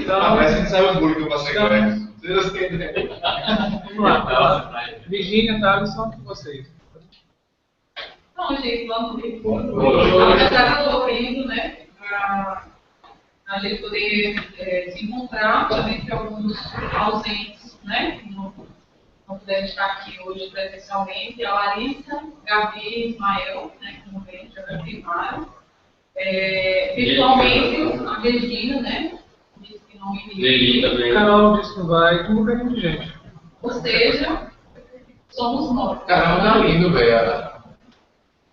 Então, parece que saiu um bullying que eu passei com ele. Vamos lá. Virgínia, Thaleson, com vocês. Não, gente, vamos ver. Apesar do ocorrido, né? A gente poder se encontrar, também tem alguns ausentes, né? Que não puderam estar aqui hoje presencialmente. A Larissa, Gabi, Ismael, né? Que não veio, já confirmaram. Virtualmente, a Virgínia, né? Disse que não iria. Carol disse que não vai, um bocadinho de gente. Ou seja, somos nós. Caramba, tá lindo, velho.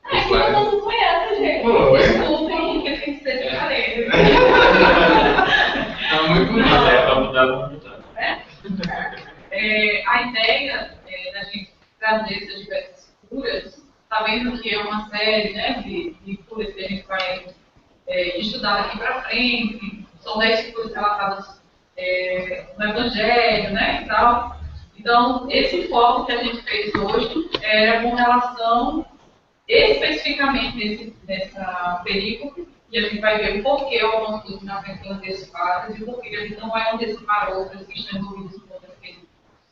Que mudança foi essa, gente? Desculpem, porque tem que ser diferente. Tá muito bonito. A ideia da gente trazer essas diversas curas, está vendo que é uma série, né, de curas que a gente vai estudar daqui para frente, são 10 curas relatadas no Evangelho, né, e tal. Então, esse foco que a gente fez hoje era com relação especificamente nessa perícope, e a gente vai ver o porquê algumas coisas na frente são antecipadas e o porquê a gente não vai antecipar outras que estão envolvidas com outras perícopes.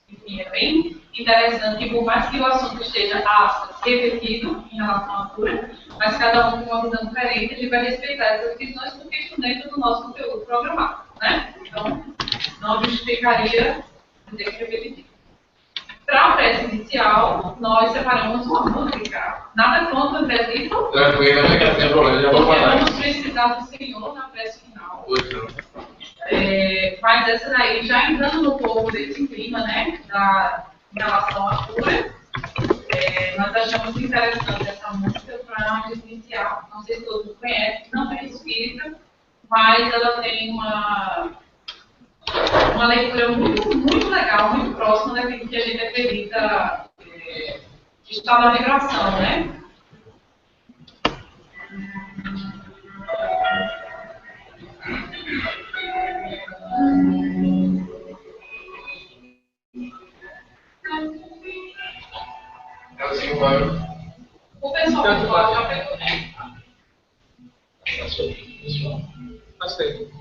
Enfim, é bem interessante, e por mais que o assunto esteja, aspas, repetido em relação à cura, mas cada um com uma visão diferente, a gente vai respeitar essas questões porque estão dentro do nosso conteúdo programado, né? Então, não justificaria dizer que é repetitivo. Para a prece inicial, nós separamos uma música. Nada contra, André Vitor. Tranquilo, não tem problema, já vou falar. Vamos precisar do Senhor na prece final. Mas essa daí, já entrando um pouco desse clima, né, em relação à cura, nós achamos interessante essa música para iniciar. Não sei se todos conhecem, não é espírita, mas ela tem uma leitura muito, muito legal, muito próxima daquilo que a gente acredita que está na vibração, né? O pessoal virtual já pegou, né? Passei.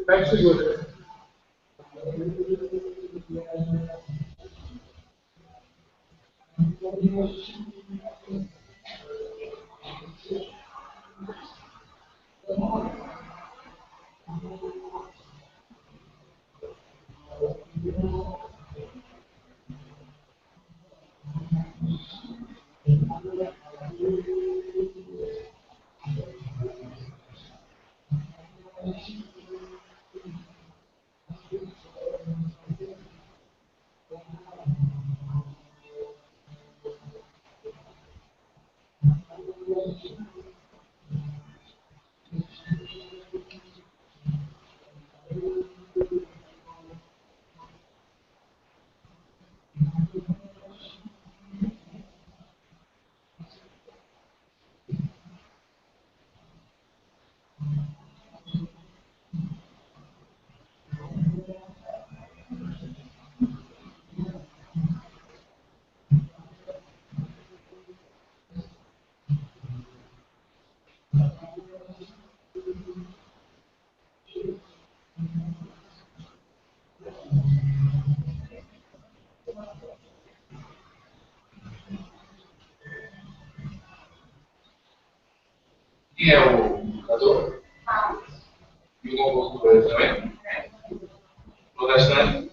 Pega o seguro. Quem é o educador? E o compositor também? Protestante?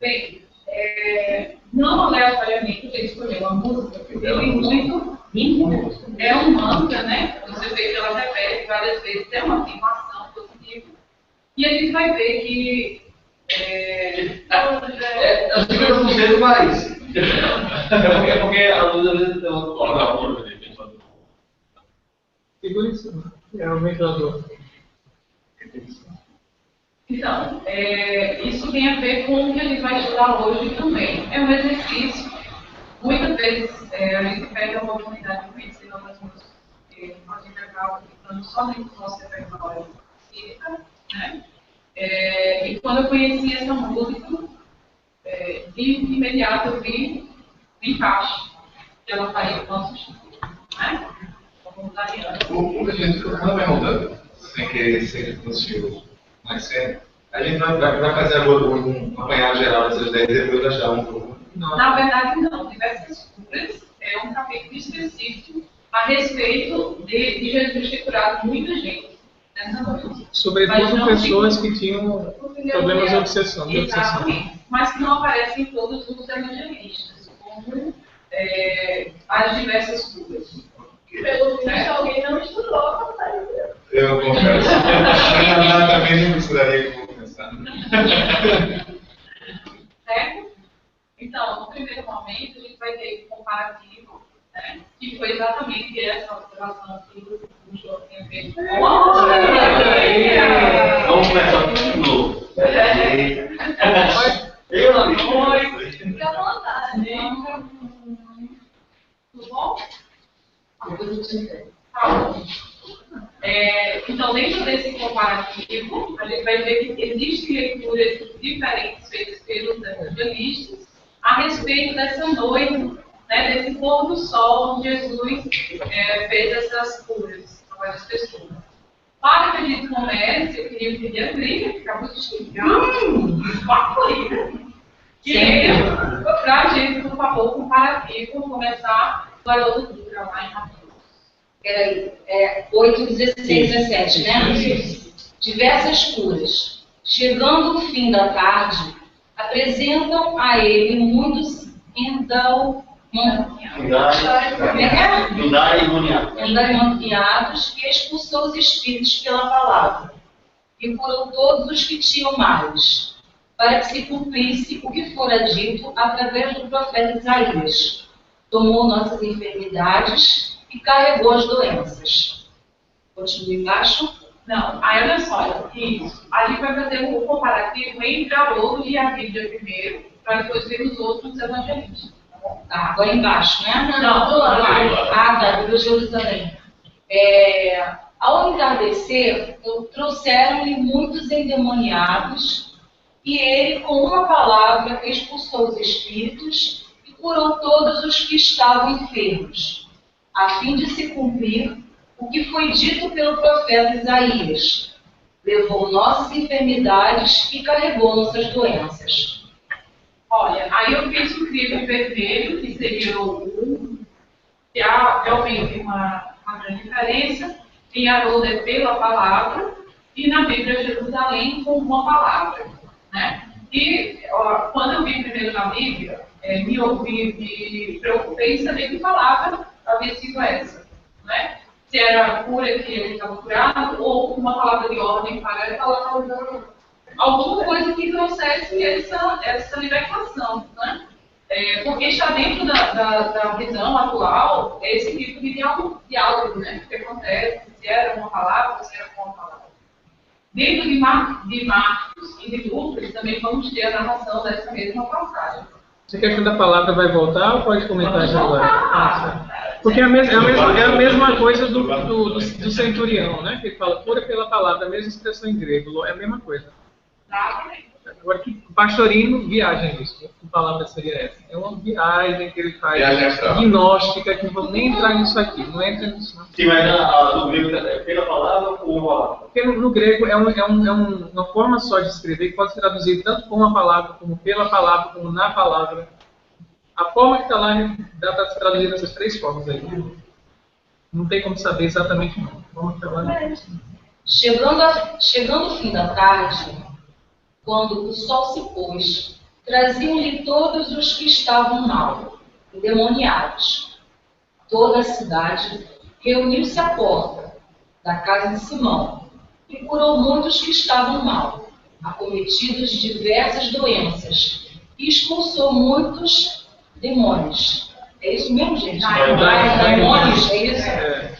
Bem, não aleatoriamente ele escolheu uma música, porque tem muito ritmo, é um mantra, né? Você vê que ela repete várias vezes, é uma afirmação positiva. E a gente vai ver que. Acho que eu não sei mais. É porque a luz às vezes tem uma. Segura isso. É o ventilador. Então, isso tem a ver com o que a gente vai estudar hoje também. É um exercício. Muitas vezes a gente perde a oportunidade de conhecer outras músicas, porque a gente acaba ficando somente no nosso repertório espírita, né? E quando eu conheci essa música, de imediato eu vi o encaixe que ela faria com o nosso estudo, né? Vamos lá, O gente fica uma pergunta, sem querer ser ansioso, mas sério. A gente vai fazer agora um apanhado geral dessas 10 e depois achar um pouco. Na verdade, não. Diversas curas é um capítulo específico a respeito de Jesus ter curado muita gente nessa noite. Sobretudo pessoas que tinham problemas de obsessão. Exatamente. Mas que não aparecem em todos os evangelistas, como as diversas curas. Pelo visto, alguém não estudou. Eu confesso. Eu também não precisaria começar. Certo? Então, no primeiro momento, a gente vai ter um comparativo, né? Que foi exatamente essa observação que o João tinha feito. Vamos começar tudo de novo. Eu não. Fica à vontade. Tudo bom? Tá bom. Então, dentro desse comparativo, a gente vai ver que existem leituras diferentes feitas pelos evangelistas a respeito dessa noite, né, desse pôr do sol onde Jesus fez essas curas para várias pessoas. Para que a gente comece, eu queria pedir a Clínia, que acabou de chegar, uma coisa, para a gente, por favor, comparativo, começar o garoto do lá em Mateus. Peraí, 8, 16, 17, né? Diversas curas. Chegando o fim da tarde, apresentam a ele muitos endemoniados e expulsou os espíritos pela palavra. E curou todos os que tinham males, para que se cumprisse o que fora dito através do profeta Isaías. Tomou nossas enfermidades e carregou as doenças. Continua embaixo? Não, aí olha só, isso. A gente vai fazer um comparativo entre Haroldo e a Bíblia primeiro, para depois ver os outros evangelistas. Tá, agora embaixo, né? Não, do lado. Tá, do Jerusalém. Ao entardecer, trouxeram-lhe muitos endemoniados, e ele, com uma palavra, expulsou os espíritos e curou todos os que estavam enfermos, a fim de se cumprir o que foi dito pelo profeta Isaías. Levou nossas enfermidades e carregou nossas doenças. Olha, aí eu fiz o crivo vermelho, que seria o que há realmente uma grande diferença. Em Haroldo é pela palavra, e na Bíblia Jerusalém com uma palavra, né? E quando eu vi primeiro na Bíblia, me preocupei em saber que palavra havia sido essa, né? Se era a cura que ele estava curado, ou uma palavra de ordem para alguma coisa que trouxesse essa libertação, né? Porque está dentro da visão atual esse tipo de diálogo, né? Que acontece, se era uma palavra, se era uma palavra. Dentro de Marcos e de Lucas também vamos ter a narração dessa mesma passagem. Essa questão da palavra vai voltar ou pode comentar já agora? Porque é a mesma coisa do centurião, né? Que ele fala cura pela palavra, a mesma expressão em grego, é a mesma coisa. Agora, que pastorino viaja nisso? Que palavra seria essa? É uma viagem que ele faz, gnóstica, que não vou nem entrar nisso aqui, não entra nisso não. Sim, mas no grego é pela palavra ou uma palavra? Porque no grego é uma forma só de escrever que pode ser traduzida tanto com uma palavra, como pela palavra, como na palavra. A forma que está lá dá para se traduzir dessas três formas aí. Não tem como saber exatamente não. Chegando o fim da tarde, quando o sol se pôs, traziam-lhe todos os que estavam mal, endemoniados. Toda a cidade reuniu-se à porta da casa de Simão e curou muitos que estavam mal, acometidos de diversas doenças, e expulsou muitos demônios. É isso mesmo, gente? Demônios, é isso?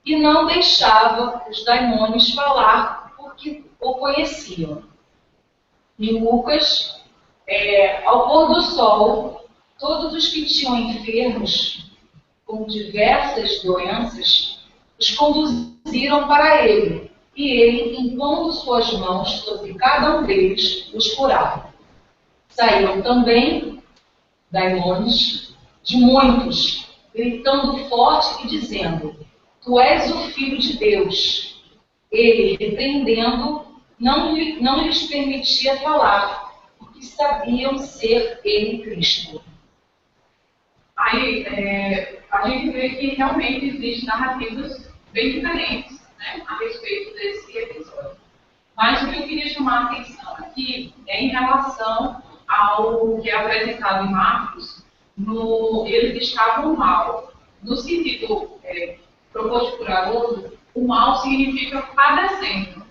E não deixava os daimônios falar, porque o conheciam. Em Lucas, ao pôr do sol, todos os que tinham enfermos com diversas doenças, os conduziram para ele, e ele, impondo suas mãos sobre cada um deles, os curava. Saíram também daimônios de muitos, gritando forte e dizendo: Tu és o Filho de Deus. Ele, repreendendo, não lhes permitia falar, porque sabiam ser ele Cristo. Aí, a gente vê que realmente existem narrativas bem diferentes, né, a respeito desse episódio. Mas o que eu queria chamar a atenção aqui é em relação ao que é apresentado em Marcos, eles estavam mal. No sentido proposto por Haroldo, o mal significa padecendo.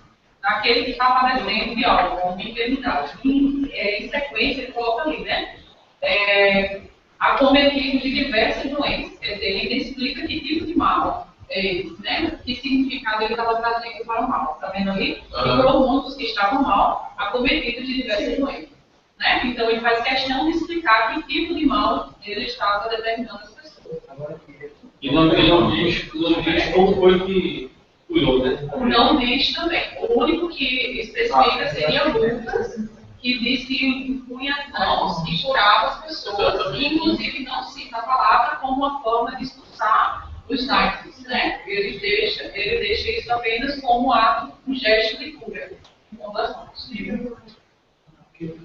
Aquele que está padecendo de algo, uma enfermidade. Em sequência, ele coloca ali, né? Acometido de diversas doenças. Quer dizer, ele explica que tipo de mal é esse, né? Que significado ele estava trazendo para o mal. Está vendo ali? Curou muitos que estavam mal, acometidos de diversas doenças. Né? Então, ele faz questão de explicar que tipo de mal ele estava determinando as pessoas. E não diz como foi que curou, né? Não diz também. O único que especifica seria Lucas, que diz que impunha as mãos e curava as pessoas. E, inclusive, não cita a palavra como uma forma de expulsar os naipes, né? Ele deixa isso apenas como ato, um gesto de cura. Com das mãos. Eu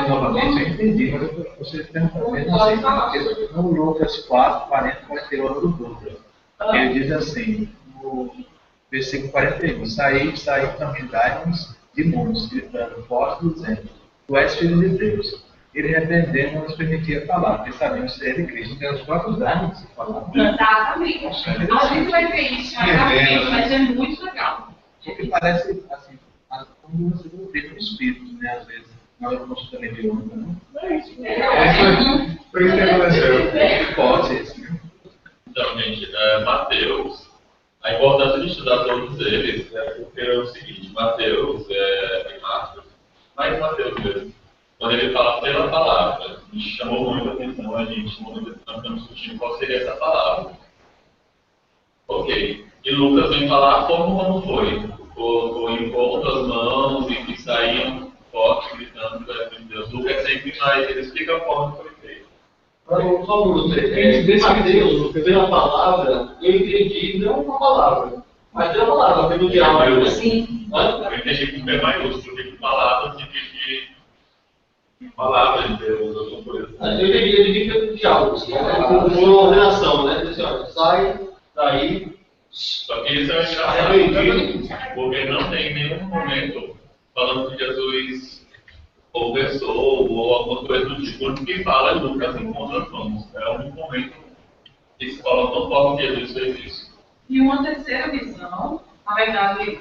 novamente, eu entendi, mas você pergunta assim, no Lucas 4, 40, 41 do Buda, ele diz assim, no versículo 41, saí também daimons, demônios, gritando forte, dizendo, Tu és filho de Deus. Ele repreendendo não nos permitia falar, porque sabemos ser ele Cristo, tem os próprios daimons que falavam. Exatamente. A gente vai ver isso mais à frente, mas é muito legal. Porque parece assim, como você não vê no espírito, né? Às vezes, não é nosso também de onda, não. Foi isso que aconteceu. Pode ser isso, né? Então, gente, Mateus, a importância de estudar todos eles é porque é o seguinte: Mateus e Marcos, mas Mateus mesmo, quando ele fala pela palavra, me chamou muito a atenção, a gente estamos discutindo qual seria essa palavra. Ok. E Lucas vem falar como foi. Colocou em ponto as mãos e que saíam forte, gritando para Deus. Lucas sempre mais, ele explica a forma que foi feito. Só um minuto. Mateus, pela palavra, eu entendi não uma palavra, mas pela palavra, pelo diálogo. Sim. Eu entendi com P maiúsculo, porque palavras de palavras de Deus, alguma coisa. Eu entendi pelo diálogo, por uma ordenação, né? Sai, daí. Só que isso é chato, porque não tem nenhum momento falando que Jesus conversou ou alguma coisa do tipo. Quando que fala Lucas encontra as mãos. É o único momento que se fala tão forte que Jesus fez isso. E uma terceira visão, na verdade,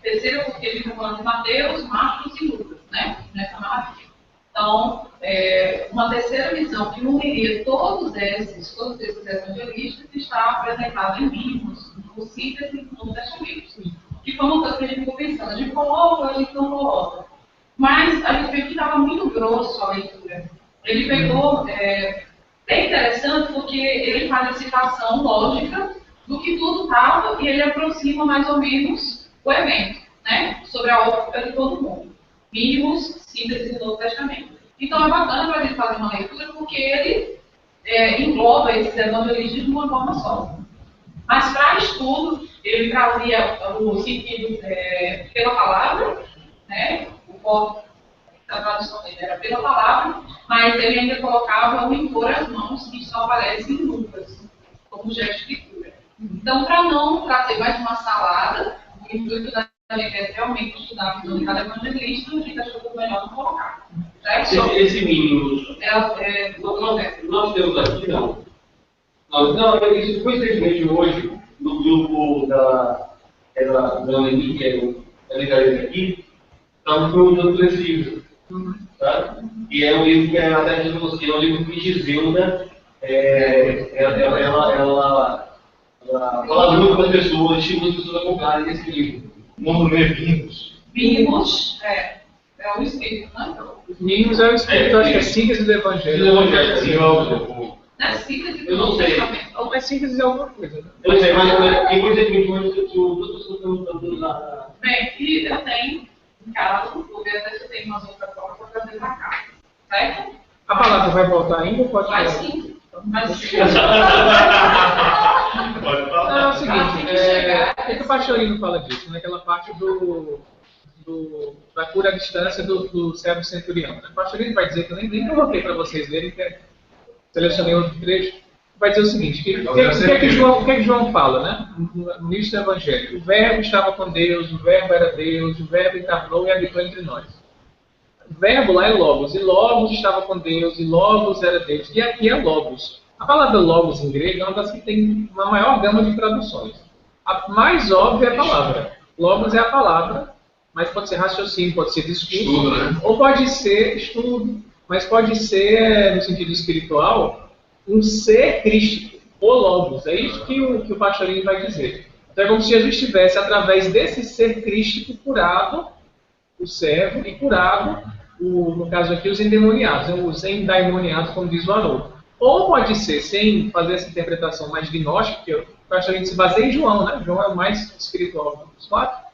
terceira porque ele está falando de Mateus, Marcos e Lucas, né? Nessa narrativa. Então, uma terceira visão que uniria todos esses evangelistas está apresentada em livros, no síntese do Novo Testamento. Que foi uma coisa que a gente ficou pensando, a gente não coloca. Mas a gente viu que estava muito grosso a leitura. Ele pegou, bem interessante, porque ele faz a citação lógica do que tudo estava e ele aproxima mais ou menos o evento, né? Sobre a óptica de todo mundo. Mínimos, síntese do Novo Testamento. Então é bacana para a gente fazer uma leitura porque ele engloba esses evangelistas de uma forma só. Mas para estudo, ele trazia o sentido pela palavra, né? O foco da tradução dele era pela palavra, mas ele ainda colocava o impor as mãos, que só aparece em Lucas, como gesto de cura. Então, para não trazer mais uma salada, o intuito da gente é realmente estudar a visão de cada evangelista, a gente achou melhor não colocar. Certo? Esse mínimo, nós temos aqui, não. Isso foi simplesmente hoje, no grupo da Noemi, que é a liderança aqui, estamos perguntando por esse livro. Tá? E é um livro que até de você, é um livro que Giselda, ela fala muito para as pessoas, estimula as pessoas a comprarem esse livro. O nome é Vimos. Vimos, é o espírito, né? Mínimos é o espírito, acho que é síntese do Evangelho. Não é síntese do Eu não sei. Ou é síntese de alguma coisa, né? Eu não sei, mas infelizmente hoje as pessoas perguntando lá. Bem, e eu tenho em casa, vou ver até se eu tenho umas outras formas para trazer para cá. Certo? A palavra vai voltar ainda ou pode Mas falar? sim. Mas sim. Pode Não, falar. é o seguinte, é que o Pastorino fala disso, naquela parte da cura à distância do servo centurião. O Pastorino vai dizer, que eu nem coloquei para vocês verem, que selecionei outro trecho, vai dizer o seguinte, o que é que João fala, né? No início do Evangelho? O verbo estava com Deus, o verbo era Deus, o verbo encarnou e habitou entre nós. O verbo lá é Logos, e Logos estava com Deus, e Logos era Deus, e aqui é Logos. A palavra Logos em grego é uma das que tem uma maior gama de traduções. A mais óbvia é a palavra. Logos é a palavra, mas pode ser raciocínio, pode ser discurso, Estudo, né? ou pode ser estudo, mas pode ser, no sentido espiritual, um ser crístico, ou Logos. É isso que o Pastorino vai dizer. Então é como se Jesus tivesse, através desse ser crístico, curado o servo e curado, no caso aqui, os endemoniados, os endaimoniados, como diz o Haroldo. Ou pode ser, sem fazer essa interpretação mais gnóstica, que o Pastorino se baseia em João, né? João é o mais espiritual dos quatro,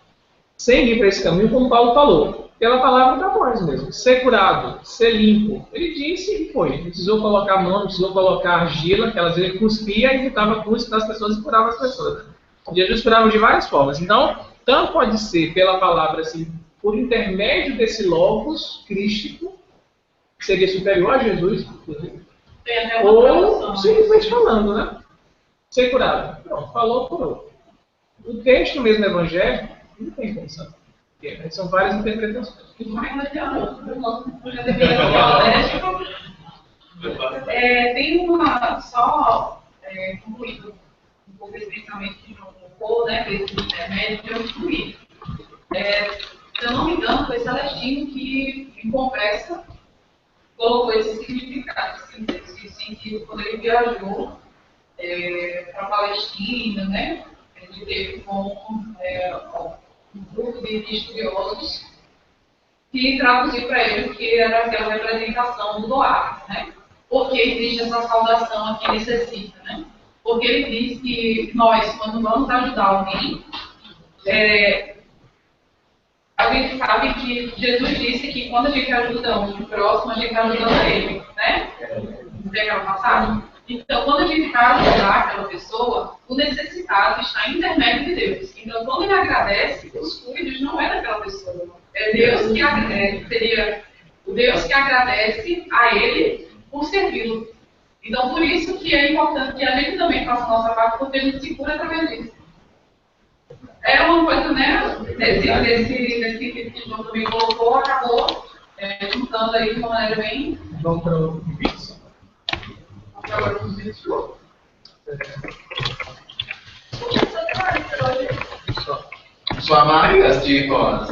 sem ir para esse caminho, como Paulo falou, pela palavra da voz mesmo. Ser curado, ser limpo. Ele disse e foi. Não precisou colocar mão, não precisou colocar argila, que às vezes ele cuspia e botava cuspe nas pessoas e curava as pessoas. Jesus curava de várias formas. Então, tanto pode ser pela palavra, assim, por intermédio desse logos crístico, que seria superior a Jesus, inclusive, Tem até uma ou tradução. simplesmente falando, né? Ser curado. Pronto, falou, curou. O texto mesmo do Evangelho não tem condição. Porque são várias interpretações. Tem uma, só concluindo um pouco esse pensamento que João colocou, né, desse intermédio, que eu excluí. Se eu não me engano, foi Celestino que, em conversa, colocou esse significado, esse sentido, quando ele viajou para a Palestina, né? Ele teve com um grupo de estudiosos que traduziu para ele que era aquela representação do doar, né? Porque existe essa saudação aqui necessita, né? Porque ele diz que nós, quando vamos ajudar alguém, a gente sabe que Jesus disse que quando a gente ajuda um próximo, a gente está ajudando a ele, né? Não tem aquela passagem? Então, quando a gente vai ajudar aquela pessoa, o necessitado está em intermédio de Deus. Então, quando ele agradece, os fluidos não é daquela pessoa. É Deus que agradece, seria o Deus que agradece a ele por servi-lo. Então, por isso que é importante que a gente também faça a nossa parte, porque a gente se cura através disso. É uma coisa, né, desse que o João também colocou, acabou juntando aí de uma maneira bem... Vamos para o vídeo. Sua marca, chicos.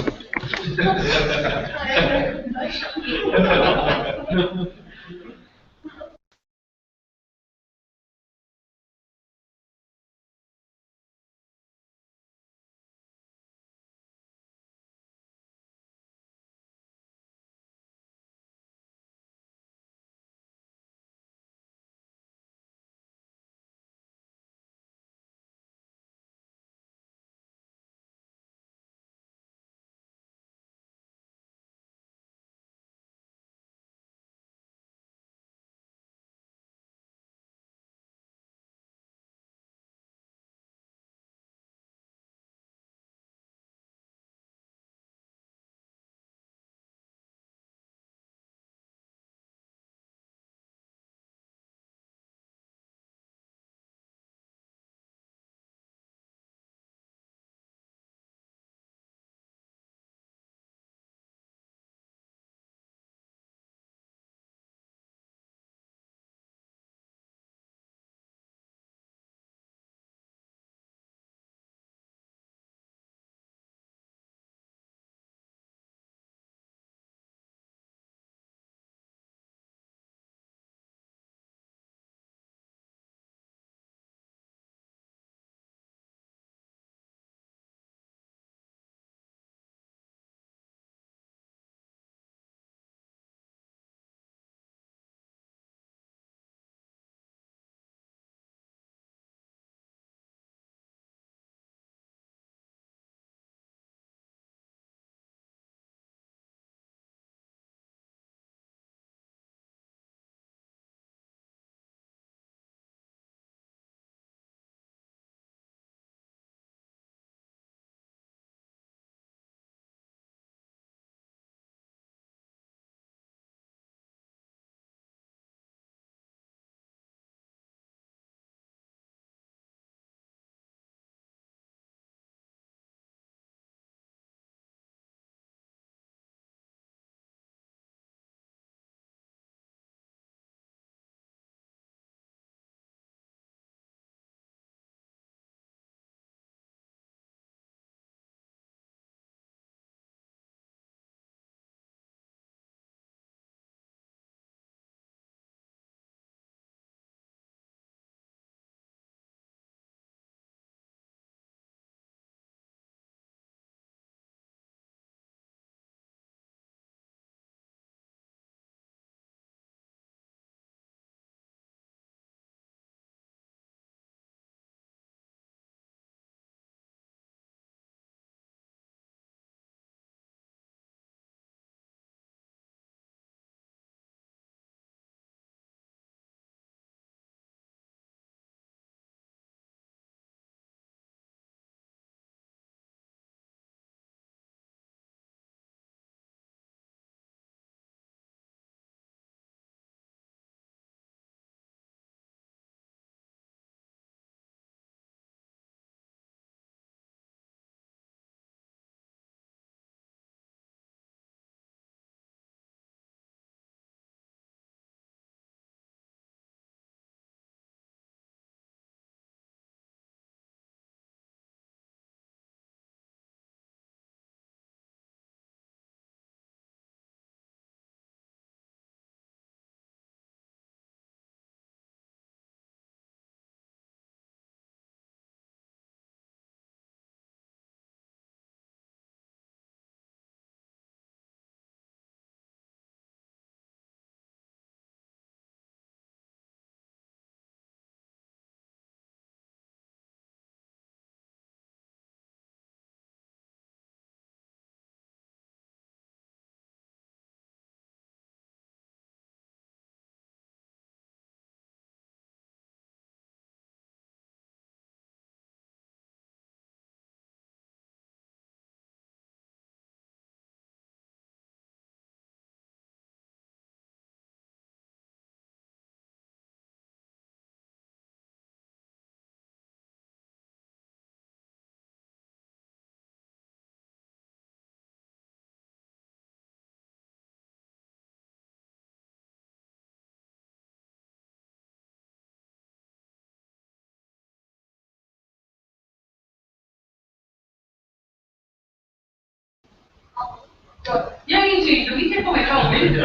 E aí, gente, alguém quer comentar um vídeo?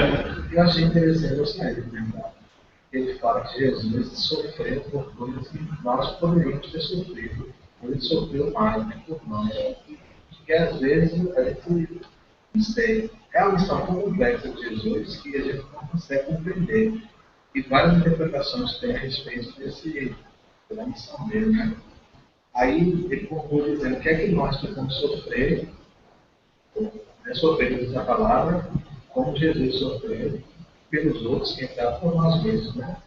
Eu achei interessante, eu gostaria de comentar. Ele fala que Jesus sofreu por coisas que nós poderíamos ter sofrido. Ele sofreu mais, né, por nós. Porque às vezes a gente, não sei, é uma lição tão complexa de Jesus que a gente não consegue compreender. E várias interpretações tem a respeito da missão dele, né? Aí ele conclui dizendo que é que nós tentamos sofrer, né, sofrer pela palavra, como Jesus sofreu pelos outros, quem sabe por nós mesmos, né?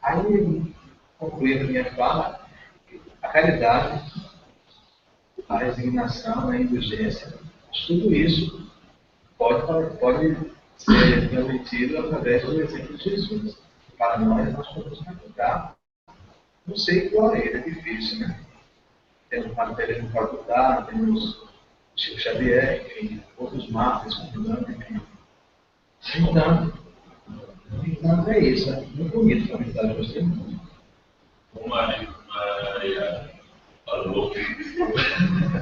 Aí, concluindo a minha fala, a caridade, a resignação, a indulgência, tudo isso pode ser transmitido através do exemplo de Jesus. Para nós podemos praticar. Não sei qual é difícil, né? Temos Martelino Calcutá, temos Chico Xavier, enfim, outros mártires, enfim. Então é isso, né? Muito bonito o comentário, gostei muito. O Maria falou.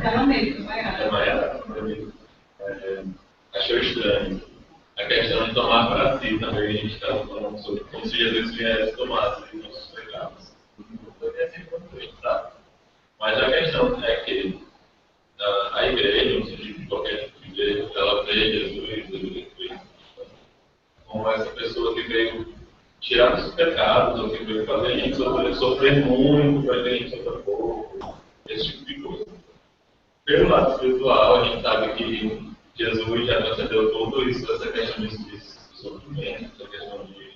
Ela mesmo, vai lá. Achou estranho. A questão de tomar para si também, a gente estava falando sobre como se Jesus viesse tomar nossos pecados. Não poderia ser importante, tá? Mas a questão é que a igreja, no sentido de qualquer igreja, ela vê Jesus como essa pessoa que veio tirar os pecados, ou que veio fazer a gente sofrer muito, para que a gente sofra pouco, esse tipo de coisa. Pelo lado espiritual, a gente sabe que Jesus já transcendeu tudo isso, essa questão de sofrimento, essa questão de.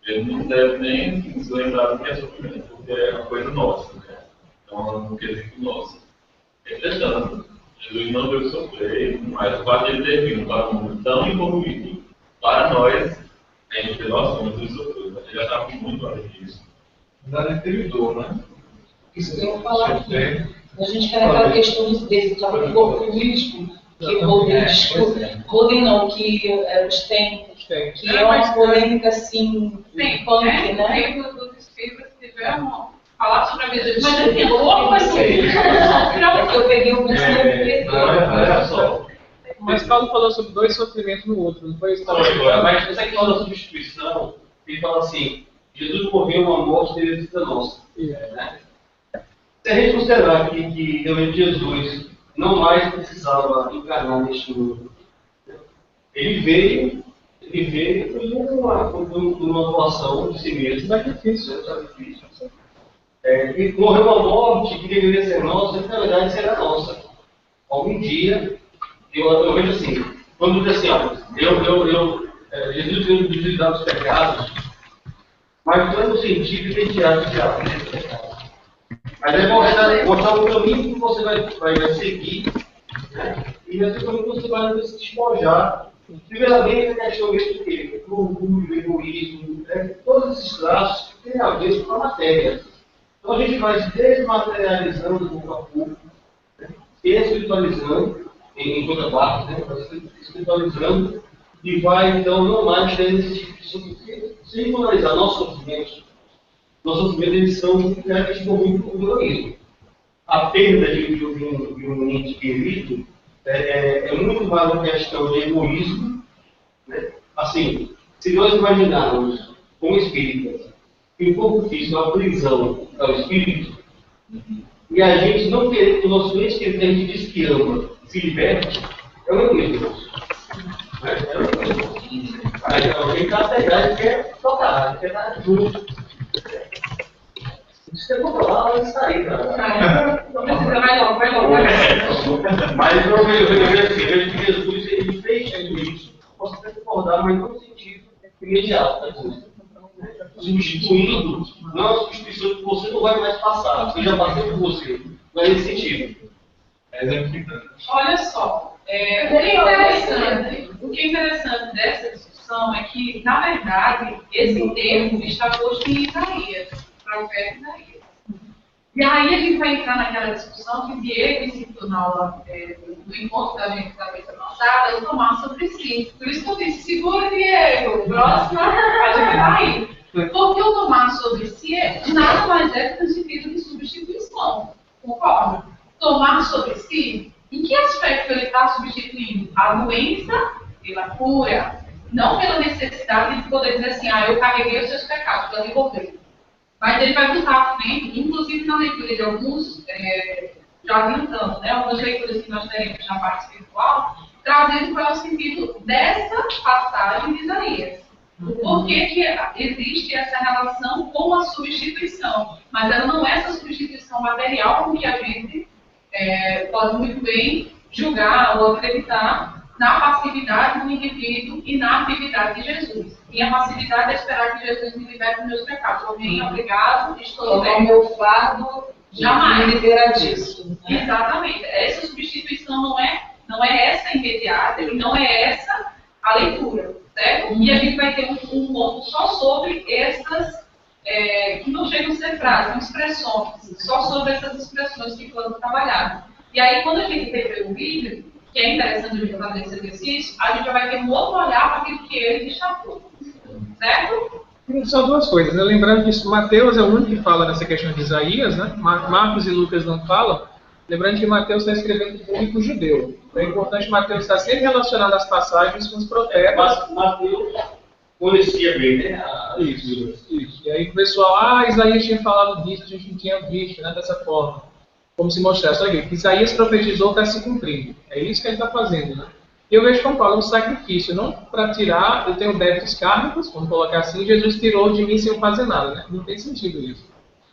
Ele não deve nem se lembrar do que é sofrimento, porque é uma coisa nossa, né? Então, é um quesito nosso. Entretanto, Jesus não veio sofrer, mas o fato de ele ter vindo para um mundo tão evoluído, para nós, a gente nós somos os sofredores, mas ele já estava muito além disso. Nada intelectual, né? Isso que eu vou falar aqui. A gente quer aquela questão desse corpo político, que Rodem não, que os tem, que é uma polêmica assim, punk, né? Os espíritos tiveram falar sobre a vida de Mas assim, como assim? Porque eu peguei o Olha só. Mas Paulo falou sobre dois sofrimentos no outro, não foi isso? Mas essa questão da substituição, ele fala assim, Jesus morreu uma morte devedida nossa. Né? Se a gente considerar que realmente Jesus não mais precisava encarnar neste mundo, ele veio numa doação de si mesmo. Sacrifício. E morreu uma morte que deveria ser nossa, que na verdade será nossa. Algum dia, eu vejo assim, quando diz assim, ó, Jesus veio nos livrar dos pecados, mas não é no sentido de tirar dos pecados. Mas é mostrar o caminho que você vai seguir, né? E vai ser o caminho que você vai se despojar. Primeiramente, a questão mesmo que o orgulho, o egoísmo, todos esses traços que têm a ver com a matéria. Então a gente vai se desmaterializando pouco a pouco, né? Se espiritualizando, em toda parte, né? Vai se espiritualizando e vai então não mais ter esse tipo de sofrimento. Se analisar nossos sofrimentos eles são diretamente envolvidos com o egoísmo. A perda de um ente querido é muito mais uma questão de egoísmo, né? Assim, se nós imaginarmos como espíritas que o corpo físico é uma prisão ao espírito, e a gente não querer que o nosso ente que a gente diz que ama se liberte, é um egoísmo. É um egoísmo. Aí alguém está pegado e quer tocar, quer estar junto. Você não vai sair, cara. Vai logo. Mas eu vejo que Jesus ele fez tudo isso. Posso até concordar, mas não no sentido imediato da coisa. Substituindo, não é uma substituição que você não vai mais passar. Eu já passei por você. Não é nesse sentido. Olha só, o que é interessante dessa discussão é que, na verdade, esse termo está posto em Isaías, profeta Isaías. E aí a gente vai entrar naquela discussão que Diego ensinou na aula do encontro da gente da vez passada, o tomar sobre si. Por isso que eu disse, segura, Diego, próxima, a gente vai ir. Porque o tomar sobre si nada mais é que no sentido de substituição, concorda? Tomar sobre si, em que aspecto ele está substituindo? A doença pela cura, não pela necessidade de poder dizer assim, eu carreguei os seus pecados, eu devolver. Mas ele vai buscar à frente, inclusive na leitura de alguns, já adiantando, né, algumas leituras que nós teremos na parte espiritual, trazendo qual é o sentido dessa passagem de Isaías. Por que existe essa relação com a substituição? Mas ela não é essa substituição material com que a gente pode muito bem julgar ou acreditar na passividade do indivíduo e na atividade de Jesus. E a passividade é esperar que Jesus me liberte dos meus pecados. Alguém, obrigado, estou bem. O meu fardo jamais me libera disso. Né? Exatamente. Essa substituição não é essa imediata e não é essa a leitura. Certo? E a gente vai ter um ponto só sobre essas, que não chegam a ser frases, são expressões, só sobre essas expressões que foram trabalhadas. E aí, quando a gente rever o vídeo, que é interessante a gente fazer esse exercício, a gente já vai ter um outro olhar para aquilo que ele destacou. Certo? Só duas coisas, né? Lembrando que Mateus é o único que fala nessa questão de Isaías, né? Marcos e Lucas não falam. Lembrando que Mateus está escrevendo para o público judeu. É importante Mateus estar sempre relacionado às passagens com os profetas. Mateus conhecia bem, né? Isso. E aí o pessoal, Isaías tinha falado disso, a gente não tinha visto, né, dessa forma. Como se mostrasse, olha aqui, Isaías profetizou para se cumprir. É isso que ele está fazendo, né? E eu vejo como Paulo um sacrifício, não para tirar, eu tenho débitos kármicos, vamos colocar assim, Jesus tirou de mim sem eu fazer nada, né? Não tem sentido isso.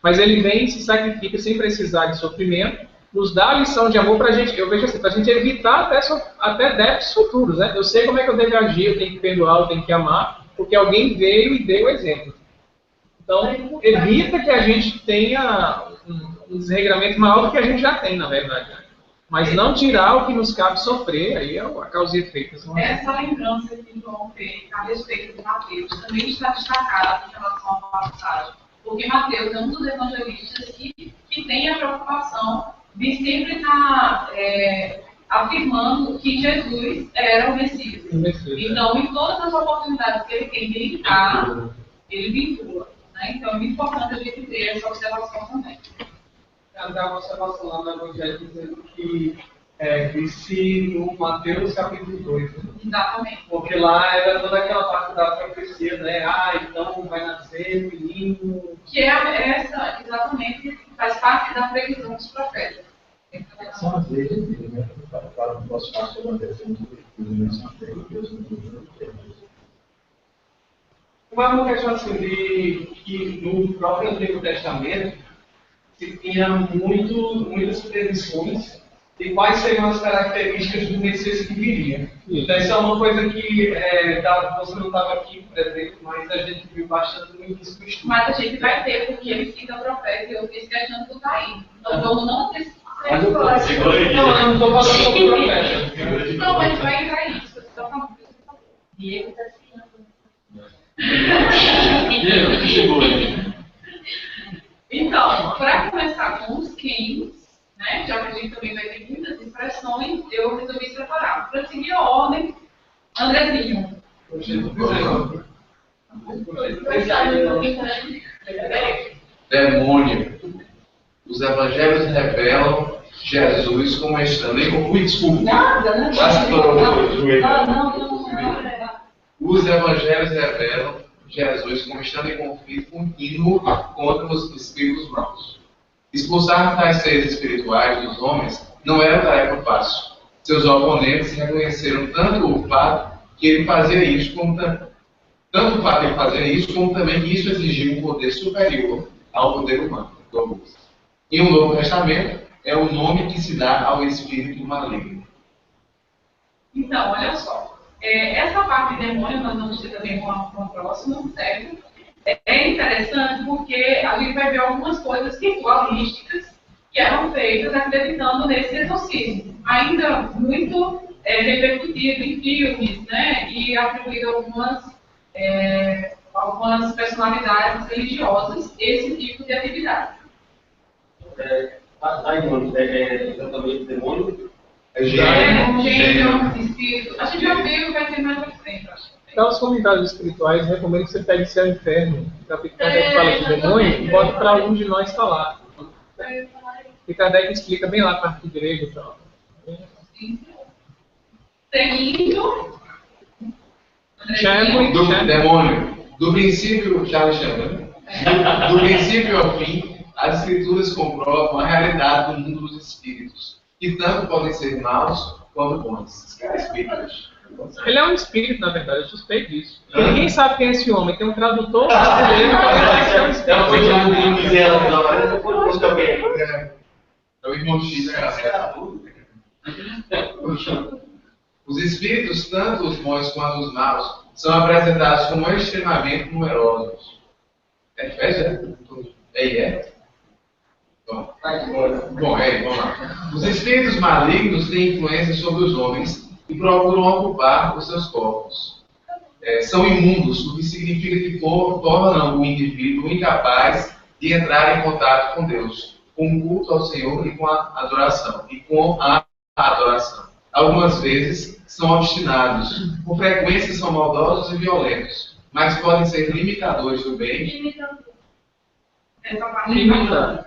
Mas ele vem e se sacrifica sem precisar de sofrimento, nos dá a lição de amor para a gente, eu vejo assim, para a gente evitar até débitos futuros, né? Eu sei como é que eu devo agir, eu tenho que perdoar, eu tenho que amar, porque alguém veio e deu o exemplo. Então, evita que a gente tenha um desregramento maior do que a gente já tem, na verdade. Né? Mas não tirar o que nos cabe sofrer, aí é a causa e efeito. Essa lembrança que João fez a respeito de Mateus também está destacada em relação à passagem. Porque Mateus é um dos evangelistas que tem a preocupação de sempre estar afirmando que Jesus era o Messias. Então, em todas as oportunidades que ele tem de linkar, ele vincula. Né? Então, é muito importante a gente ter essa observação também. Andar uma observação lá no Evangelho dizendo que disse no Mateus capítulo 2. Né? Exatamente. Porque lá era toda aquela parte da profecia, né? Então vai nascer um menino. Que é essa, exatamente, faz parte da previsão dos profetas. São as leis de Deus, né? Para o nosso pastor acontecer uma questão assim de que no próprio Antigo Testamento se tinha muitas previsões de quais seriam as características do Messias que viria. Então, isso é uma coisa que você não estava aqui presente, mas a gente viu bastante no início do estudo. Mas a gente vai ter, porque ele cita profeta e eu fiz questão de botar aí. Então, vamos não ter. Não, eu não estou falando sobre o profeta. Não, mas vai entrar isso. Só falando. Diego está Então, para começar com os quem, né, já que a gente também vai ter muitas expressões, eu resolvi separar. Para seguir a ordem, Andrezinho. Demônio. Os evangelhos revelam Jesus como estando em desculpa. Nada. Os evangelhos revelam Jesus como estando em conflito contínuo contra os espíritos maus. Expulsar tais seres espirituais dos homens não era tarefa fácil. Seus oponentes reconheceram tanto o fato que ele fazia isso, como também que isso exigia um poder superior ao poder humano. E o Novo Testamento é o nome que se dá ao espírito maligno. Então, olha só. Essa parte de demônio nós vamos ter também com a próxima, certo? É interessante porque a gente vai ver algumas coisas ritualísticas que eram feitas acreditando nesse exorcismo. Ainda muito repercutido em filmes, né? E atribuído a algumas personalidades religiosas esse tipo de atividade. Exatamente demônio. Gênio, espírito. A gente já viu, vai ter mais pra frente, acho. Então, os comentários espirituais recomendo que você pegue Céu e Inferno, capítulo que fala de demônio, e bota para algum de nós falar. E Kardec explica bem lá a parte grega e tal. Seguindo, Do demônio. Do princípio, Charles Chandler, do princípio ao fim, as escrituras comprovam a realidade do mundo dos espíritos, que tanto podem ser maus quanto bons. Espíritos. Ele é um espírito, na verdade, eu suspeito disso. Ninguém sabe quem é esse homem. Tem um tradutor brasileiro que é um espírito. É o irmão X, Os espíritos, tanto os bons quanto os maus, são apresentados como extremamente numerosos. É festa? É? Bom, vamos lá. Os espíritos malignos têm influência sobre os homens e procuram ocupar os seus corpos. São imundos, o que significa que tornam o indivíduo incapaz de entrar em contato com Deus, com o culto ao Senhor e com a adoração. Algumas vezes são obstinados, com frequência são maldosos e violentos, mas podem ser limitadores do bem.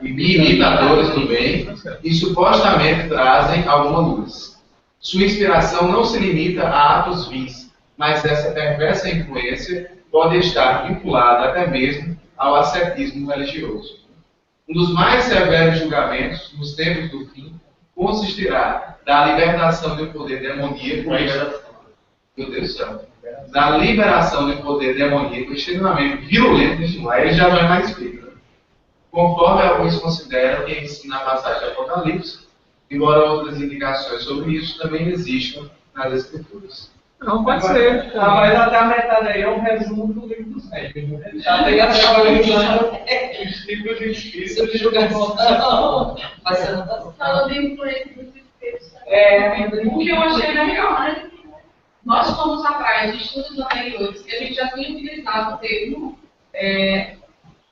Imitadores do bem e supostamente trazem alguma luz. Sua inspiração não se limita a atos vis, mas essa perversa influência pode estar vinculada até mesmo ao ascetismo religioso. Um dos mais severos julgamentos nos tempos do fim consistirá da libertação do poder demoníaco. Meu Deus do céu. Da liberação do poder demoníaco extremamente violento demais. Ele já não é mais espírito. Conforme alguns consideram que ensina a passagem do Apocalipse, embora outras indicações sobre isso também existam nas Escrituras. Não, pode ser. Mas até a metade aí é um resumo do livro dos médicos. Já tem até os tipos de espíritos de julgação. Falando de influência dos espíritos. O que eu achei legal, né? Nós fomos atrás de estudos anteriores que a gente já tinha utilizado o termo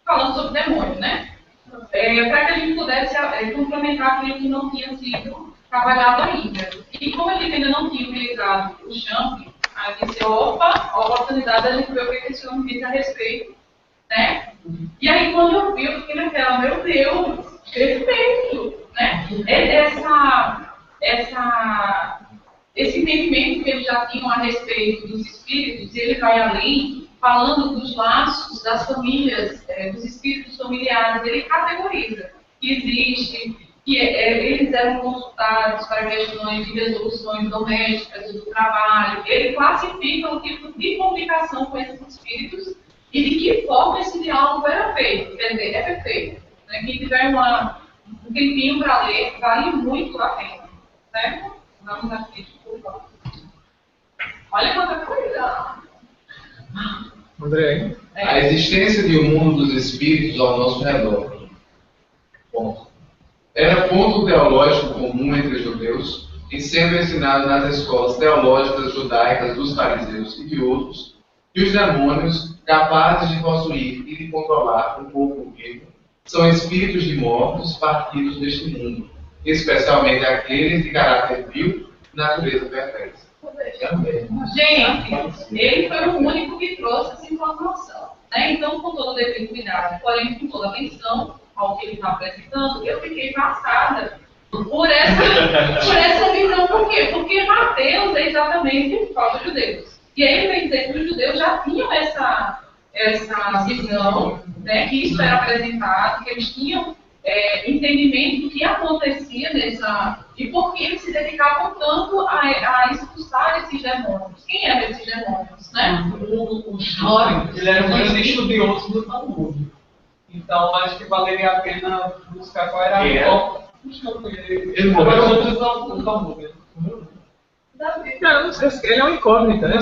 falando sobre demônio, né? Para que a gente pudesse complementar aquilo que não tinha sido trabalhado ainda. E como a gente ainda não tinha utilizado o champ, aí disse, opa, a oportunidade da gente ver o que esse homem disse a respeito, né? E aí quando eu vi, eu fiquei naquela, meu Deus, perfeito, né? Esse entendimento que eles já tinham a respeito dos espíritos, ele vai além, falando dos laços das famílias, dos espíritos familiares, ele categoriza que existe, que eles eram consultados para questões de resoluções domésticas, do trabalho, ele classifica o tipo de comunicação com esses espíritos e de que forma esse diálogo era feito, quer dizer, é perfeito. Né? Quem tiver um tempinho para ler, vale muito a pena, certo? Vamos aqui, desculpa. Olha quanta coisa! André, A existência de um mundo dos espíritos ao nosso redor. Ponto. Era ponto teológico comum entre os judeus e sendo ensinado nas escolas teológicas judaicas dos fariseus e de outros, que os demônios, capazes de possuir e de controlar um corpo vivo, são espíritos de mortos partidos deste mundo, especialmente aqueles de caráter vil e natureza perversa. Gente, ele foi o único que trouxe essa informação. Né? Então, com todo o devido cuidado, porém com toda atenção ao que ele está apresentando, eu fiquei passada por essa visão. Por quê? Porque Mateus é exatamente o próprio Deus. E aí ele vem dizer que os judeus já tinham essa visão, né, que isso era apresentado, que eles tinham entendimento do que acontecia e por que eles se dedicavam tanto a expulsar esses demônios. Quem eram esses demônios, né? O Schnore, ele era um grande estudioso do Talmud. Então, acho que valeria a pena buscar qual era a foto. Ele morreu do Talmud. Não, não sei, ele é uma incógnita, né?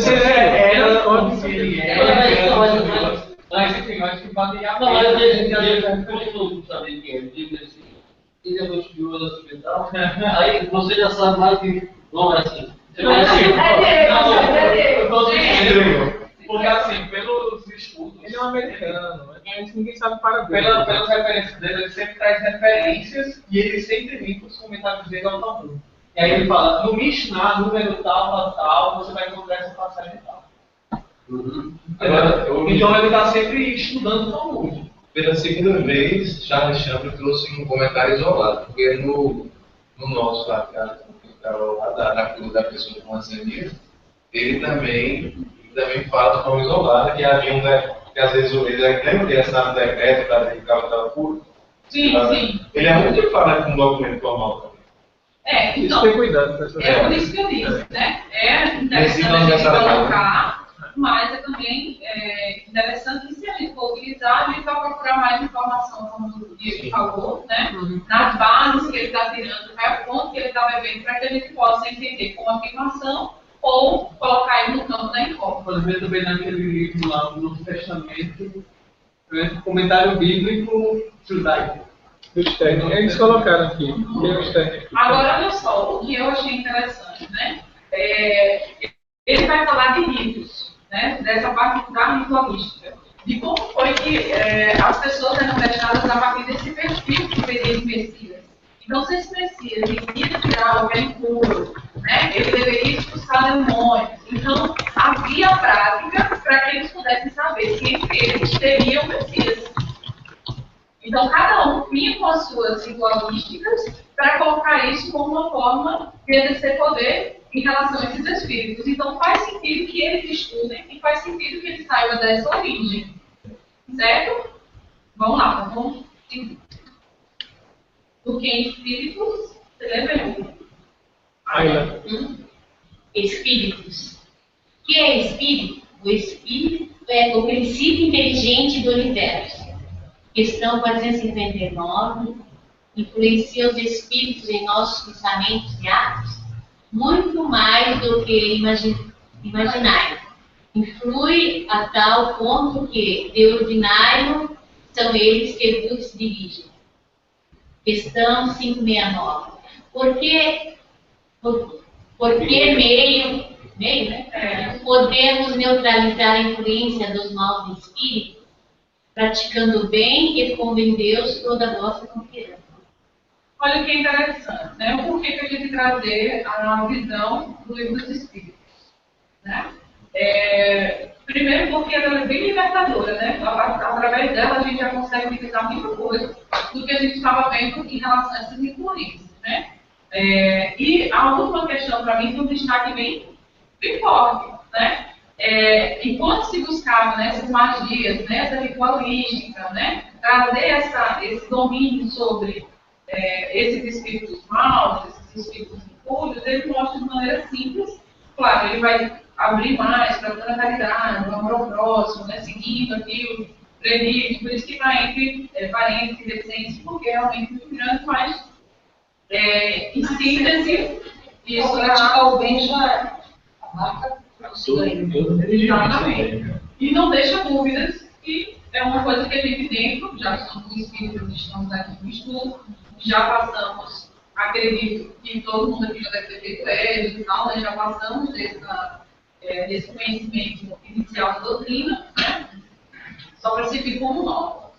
Mas enfim, eu acho que valeria a Não, pena. mas eu saber quem é. Diga assim, ele é muito estudioso no hospital, aí você já sabe mais que não é assim. Você vai assim. Eu tô dizendo, porque assim, pelos estudos, Ele é um americano, mas ninguém sabe para dele. pelas referências dele, ele sempre traz referências e ele sempre linka os comentários dele ao Talmud. E aí ele fala, no Mishnah, número tal, você vai encontrar essa passagem tal. Então ele está sempre estudando o Talmud. Pela segunda vez, Charles Chaplin trouxe um comentário isolado, porque no nosso lá, da pessoa com hanseníase, ele também também fala de forma isolada que havia que às vezes o líder, lembra que ele assinava um decreto para dizer que o carro estava puro? Sim, sim. Ele é muito que fala com um documento formal também. Então, tem cuidado com essa por isso que eu disse, né? É interessante a gente colocar, mas é também interessante que se a gente for utilizar, a gente vai procurar mais informação, como o Diego falou, né? Nas bases que ele está tirando, o ponto que ele está bebendo, para que a gente possa entender como afirmação ou colocar ele no campo da incógnita. Por exemplo, também naquele livro lá, no Novo Testamento, né, comentário bíblico judaico. Eles colocaram aqui. Agora, olha só, o que eu achei interessante, né? Ele vai falar de ritos, né? Dessa parte da ritualística. De como foi que as pessoas eram deixadas a partir desse perfil que seria de Messias. Então, se esse Messias iria tirar o bem puro, né? Ele deveria expulsar demônios. Então, havia prática para que eles pudessem saber se eles teriam Messias. Então, cada um vinha com as suas ritualísticas para colocar isso como uma forma de exercer poder em relação a esses espíritos. Então, faz sentido que eles estudem e faz sentido que eles saibam dessa origem. Certo? Vamos lá, vamos seguir. Porque em espíritos, você lembra? Espíritos. O que é espírito? O espírito é o princípio inteligente do universo. Questão 459, influencia os espíritos em nossos pensamentos e atos muito mais do que imaginário. Influi a tal ponto que, de ordinário, são eles que vos dirigem. Questão 569. Por que meio, né? Podemos neutralizar a influência dos maus espíritos praticando bem e pondo em Deus toda a nossa confiança. Olha o que é interessante, né? Por que a gente trazer a visão do livro dos Espíritos? Né? Primeiro porque ela é bem libertadora, né? Através dela a gente já consegue utilizar muita coisa do que a gente estava vendo em relação a essas influências, né? E a última questão para mim foi um destaque bem forte, né? Enquanto se buscava, né, essas magias, né, essa ritualística, né, trazer esse domínio sobre esses espíritos maus, esses espíritos impuros, ele mostra de maneira simples. Claro, ele vai abrir mais para a caridade, o amor ao próximo, né, seguindo aquilo, previsto, por isso que vai entre parentes e decentes, porque é realmente muito grande, mas em síntese, isso praticar o bem já marca. Exatamente. E não deixa dúvidas que é uma coisa que a gente dentro, já somos espíritos, estamos aqui no estudo, já passamos, acredito que todo mundo aqui já deve ter feito e tal, né? Já passamos desse conhecimento inicial da doutrina, né? Só para servir como nova.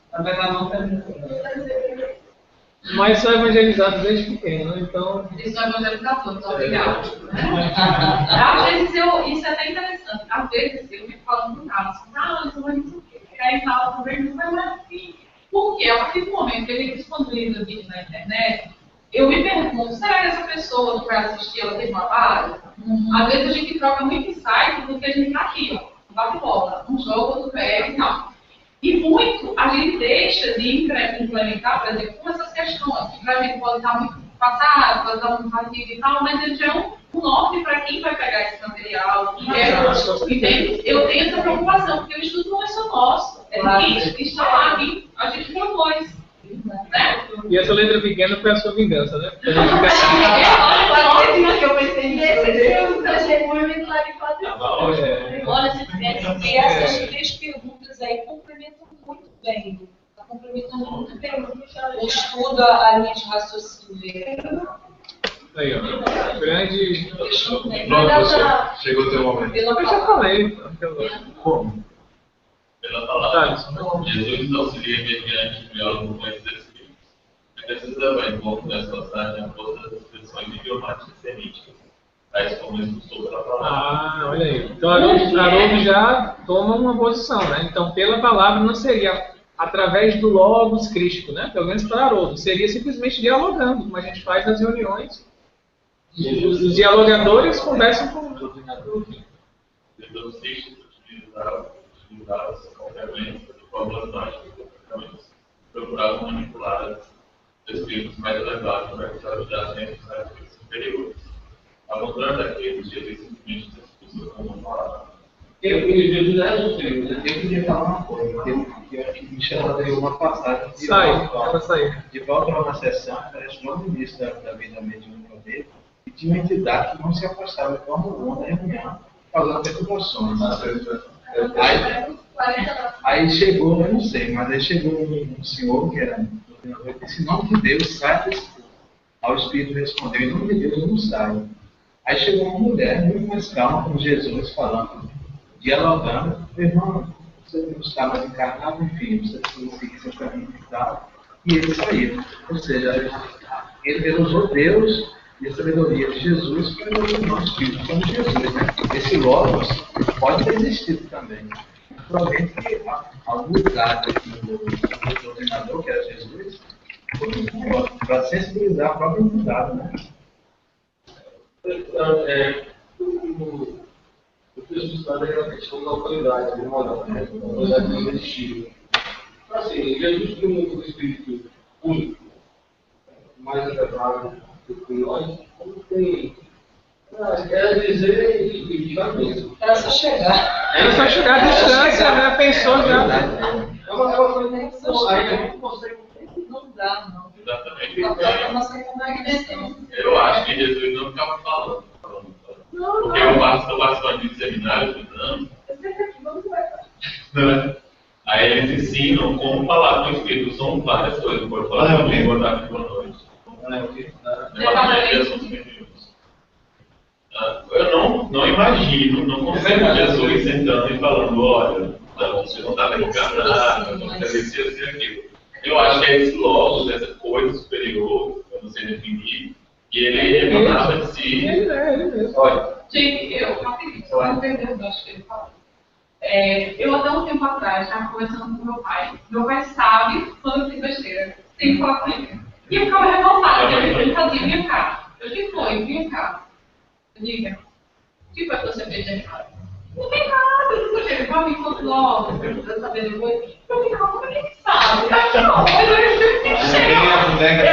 Mas são evangelizados desde pequeno, então... Eles são evangelizadores, obrigado. Às vezes isso é até interessante, às vezes eu fico falando com caras, eles vão dizer o quê? Aí fala também, mas não é assim. Porque a partir do momento que ele disponibiliza vídeo na internet, eu me pergunto, será que essa pessoa que vai assistir, ela tem uma base? Às vezes a gente troca muito insight do que a gente está aqui, ó, bate-bola, um jogo, outro pé e tal. E muito a gente deixa de implementar, por exemplo, com essas questões, que para a gente pode estar muito passado, pode estar muito partido e tal, mas eles é um norte para quem vai pegar esse material. Entende? Eu tenho essa preocupação, porque o estudo não é só nosso, que está lá, a gente propôs. Né? E essa letra pequena foi a sua vingança, né? Eu pensei nisso. Olha, se tivesse E essas três perguntas aí complementam muito bem. Complementando muito bem o estudo, a linha de raciocínio. Aí, ó. Grande. Pronto, chegou o teu momento. Eu já falei. Como? Pela palavra, Jesus auxilia mediante o diálogo com esses espíritos. Precisamente, como nessa passagem, a força das expressões idiomáticas semíticas, tais como expulsou pela palavra. Olha aí. Então, Haroldo já toma uma posição, né? Então, pela palavra não seria através do logos crístico, né? Pelo menos para Haroldo. Seria simplesmente dialogando, como a gente faz nas reuniões. Os dialogadores conversam com o Então, utilizar as ferramentas de fórmulas mágicas, procuravam manipular espíritos mais elevados para que se ajudassem a espíritos superiores. Ao contrário daqueles que eles simplesmente discussam como uma palavra. Eu queria falar uma coisa, que eu acho que Michel deu uma passagem de volta a uma sessão, parece que no início da vida mediúnica dele, e tinha uma entidade que não se afastava de uma onda reunião, falando perturbações. Aí chegou, eu não sei, mas aí chegou um senhor que era doutrinador e disse: em nome de Deus, sai desse corpo. Aí o Espírito respondeu: em nome de Deus, eu não saio. Aí chegou uma mulher, muito mais calma, com Jesus falando, dialogando: meu irmão, você não está mais encarnado, enfim, você precisa seguir seu caminho e tal. E ele saiu. Ou seja, ele usou Deus e a sabedoria de Jesus para evoluir o nosso espírito como Jesus, né? Esse Logos pode ter existido também. Provavelmente que a humildade do doutrinador, que era Jesus, foi para sensibilizar a própria entidade, né? O texto está naquela questão da autoridade, da moral, a autoridade não existia. Assim, Jesus tem um espírito único, mais elevado do que nós, como tem. Quer dizer e já penso. Era só chegar. Era só chegar à distância, né? Pensou já. É uma coisa que não sai, a gente consegue. Não dá, não. Exatamente. Eu Eu acho que Jesus não ficava falando. Porque eu participo de seminários estudando. Aí eles ensinam como falar com o Espírito. São várias coisas. Pode falar comigo, boa tarde, boa noite. Eu não imagino, não consigo Jesus sentando e falando: olha, você não está encarnado, não deve ser assim aquilo. Eu acho que é esse logo, essa coisa superior, eu não sei definir, que ele emanava de si. Ele mesmo. Olha, Gente, eu não entendo, acho que ele falou. Eu até um tempo atrás estava conversando com meu pai. Meu pai sabe quando eu fiz besteira. Tem que falar com ele. E eu ficava revoltada. Ele fazia: vem cá. Eu disse: foi, vem cá. Diga. O que foi que você fez de errado? Não tem nada. Ele vai me contar logo. Eu saber depois. Eu ficava: como é que sabe? Não,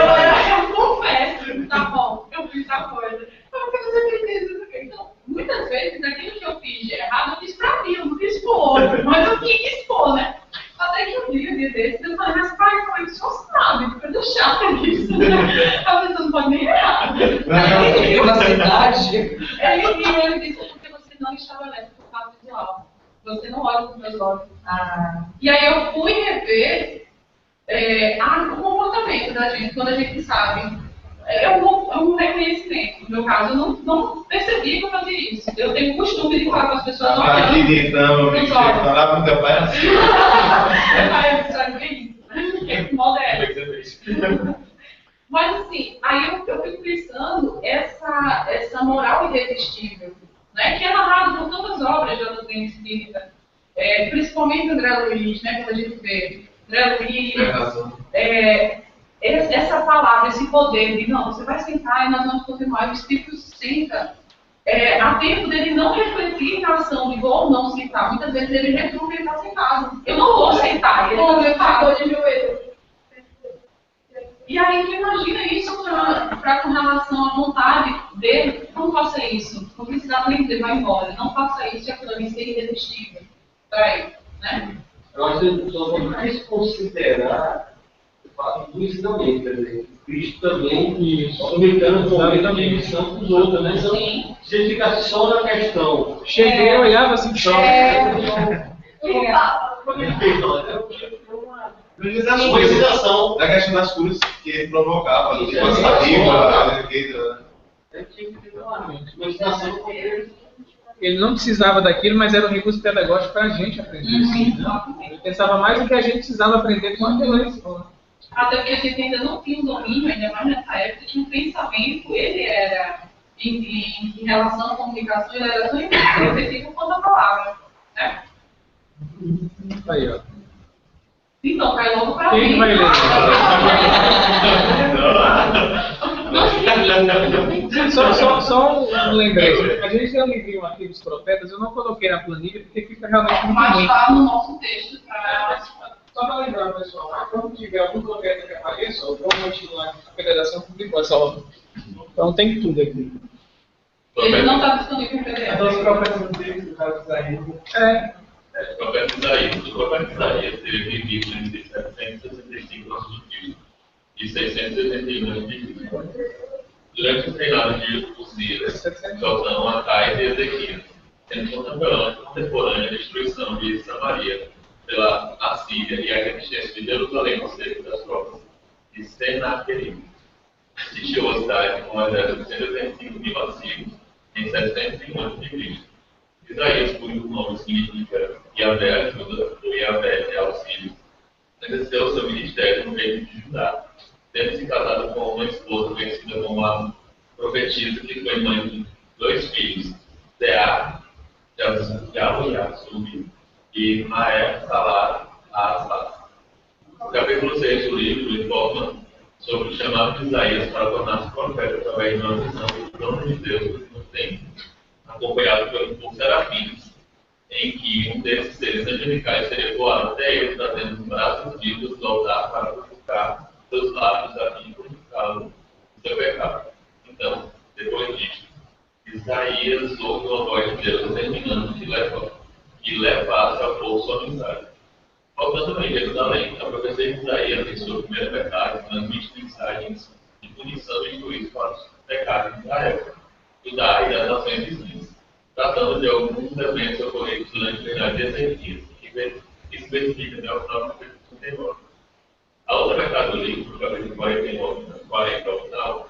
mas eu confesso. Tá bom, eu fiz a coisa. Eu fiz isso. Então, muitas vezes, aquilo que eu fiz de errado, eu fiz pra mim, eu não fiz pro outro, mas eu tinha que expor, né? Até que um dia desses, eu falei: mas pai, como é que o senhor sabe? Coisa chata isso, né? A pessoa não pode nem errar. Na cidade. Ele disse: porque você não estabelece o contato visual. Você não olha com os meus olhos. E aí eu fui rever o comportamento da gente, quando a gente sabe. É um reconhecimento. No meu caso, eu não percebi que eu fazia isso. Eu tenho o costume de falar com as pessoas não olhando. Então, amigo, você falar com teu pai assim. Aí eu sabe bem isso, né? Moderno. Mas assim, aí eu fico pensando essa moral irresistível, né? Que é narrado por tantas obras da doutrina espírita, principalmente André Luiz, né? Quando a gente vê André Luiz, essa palavra, esse poder de não, você vai sentar e nós vamos continuar, o Espírito senta, a tempo dele não refletir na ação de vou ou não sentar. Muitas vezes ele retruca e ele está sentado. Eu não vou sentar, ele está sentado de joelho. E aí tu imagina isso com relação à vontade dele. Não faça isso, não precisa nem dizer vai embora, não faça isso, já para mim ser irresistível. Peraí, né? eu acho que só vamos mais considerar o fato do ensinamento, quer dizer, Cristo também comentando com a missão dos outros, né? Então, se ele ficasse só na questão. Cheguei, olhava assim, só. Da questão das curas que ele provocava, tipo a saliva, Uma ensinação Ele não precisava daquilo, mas era um recurso pedagógico para a gente aprender. Ele pensava mais no que a gente precisava aprender com aquela escola. Até porque a gente ainda não tinha um domínio, ainda mais nessa época, que o pensamento, ele era, em relação à comunicação, ele era tão efetivo quanto a palavra, né? Aí, ó. Então, cai logo para Quem mim. vai ler? Não, Só um lembrete. A gente tem um livrinho aqui dos profetas, eu não coloquei na planilha porque fica realmente muito Mas ruim. está no nosso texto para. Só para lembrar, pessoal, quando tiver algum profeta que apareça, ou provavelmente lá a federação publicou essa obra. Então tem tudo aqui. Ele não está disponível em PDF. Então, os profetas antigos, do caso de Isaías, O profeta Isaías teve vivido entre 765 a.C. e 671 a.C. Durante o reinado de Uzias, Jotão, Acais e Ezequias, sendo contemporânea a destruição de Samaria pela Assíria e a resistência de Jerusalém ao cerco das tropas de Senaquerib. Existiu a cidade com um exército de 185 mil assírios em 701 a.C. Isaías, cujo nome significa Yahvé ajuda ou Yahvé é auxílio, exerceu seu ministério no reino de Judá, tendo se casado com uma esposa conhecida como a profetisa, que foi mãe de 2 filhos, Zeá, Yahuiasub e Maé Salar Asbas. O capítulo 6 do livro informa sobre o chamado de Isaías para tornar-se profeta através de uma visão do trono de Deus no tempo, acompanhado por serafins, em que um desses seres angelicais seria voado até ele, trazendo os braços vivos do altar para purificar seus lábios a fim de purificá-lo do seu pecado. Então, depois disso, Isaías ouve uma voz de Deus determinando que levasse ao povo sua mensagem. Voltando a Jerusalém, a profecia de Isaías, em seu primeiro pecado, transmite mensagens de punição e juízo para os pecados de Israel, Judá e das nações vizinhas, tratando de alguns eventos ocorridos durante o reinado de Ezequias, que se verifica até o próprio capítulo 39. A outra metade do livro, capítulo 49, 40 ao final,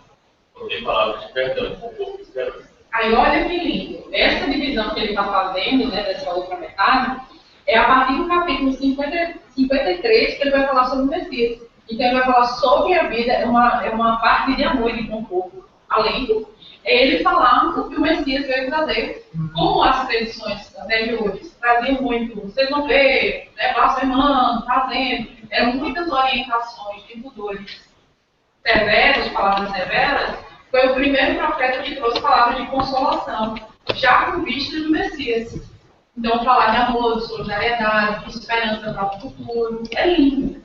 contém palavras de perdão com o povo de esperança. Aí olha que lindo. Essa divisão que ele está fazendo, né, dessa outra metade, é a partir do capítulo 53 que ele vai falar sobre o Messias. Então ele vai falar sobre a vida, é uma parte de amor e de conforto. Além do ele falando que o Messias veio trazer, como as tradições até de hoje traziam muito, vocês vão ver, né, blasfemando, fazendo, eram muitas orientações de pudores severos, palavras severas. Foi o primeiro profeta que trouxe palavras de consolação, já com vista do Messias. Então, falar de amor, de solidariedade, de esperança para o futuro, é lindo.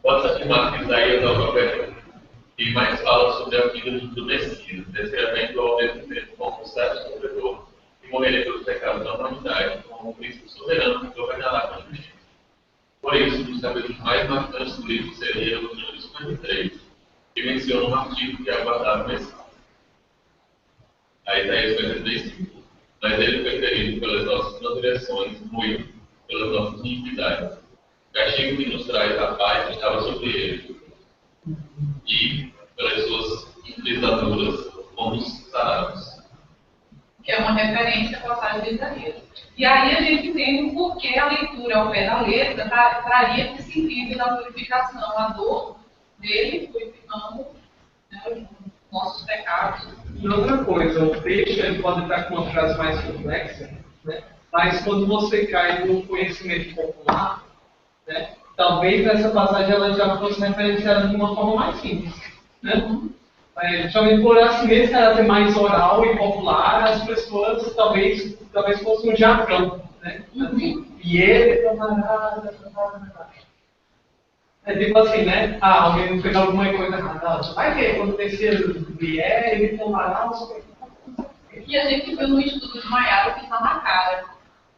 Pode-se afirmar que Isaías é o profeta que mais fala sobre a vida do Messias, descrevendo ao mesmo tempo como um certo sofredor que morreria pelos pecados da humanidade, como um príncipe soberano que governará com justiça. Por isso, um dos capítulos mais marcantes do livro seria o número 53, que menciona um artigo que aguardava o Messias. A Isaías 55. Mas ele foi ferido pelas nossas transgressões, moído pelas nossas iniquidades. O castigo que nos traz a paz estava sobre ele, e pelas suas pisaduras fomos sarados. Que é uma referência à passagem de Isaías. E aí a gente entende o porquê a leitura ao pé da letra traria esse sentido da purificação, a dor dele purificando, né, nossos pecados. E outra coisa, o texto ele pode estar com uma frase mais complexa, né? Mas quando você cai no conhecimento popular, né, talvez essa passagem ela já fosse referenciada de uma forma mais simples. Né? Justamente por assim mesmo caráter mais oral e popular, as pessoas talvez fossem um jargão. Né? Assim, e ele é tipo assim, né? Alguém fez alguma coisa errada. Vai ver, quando o terceiro vier, ele tomará o seu. E a gente viu no estudo de Maiara pisar na cara.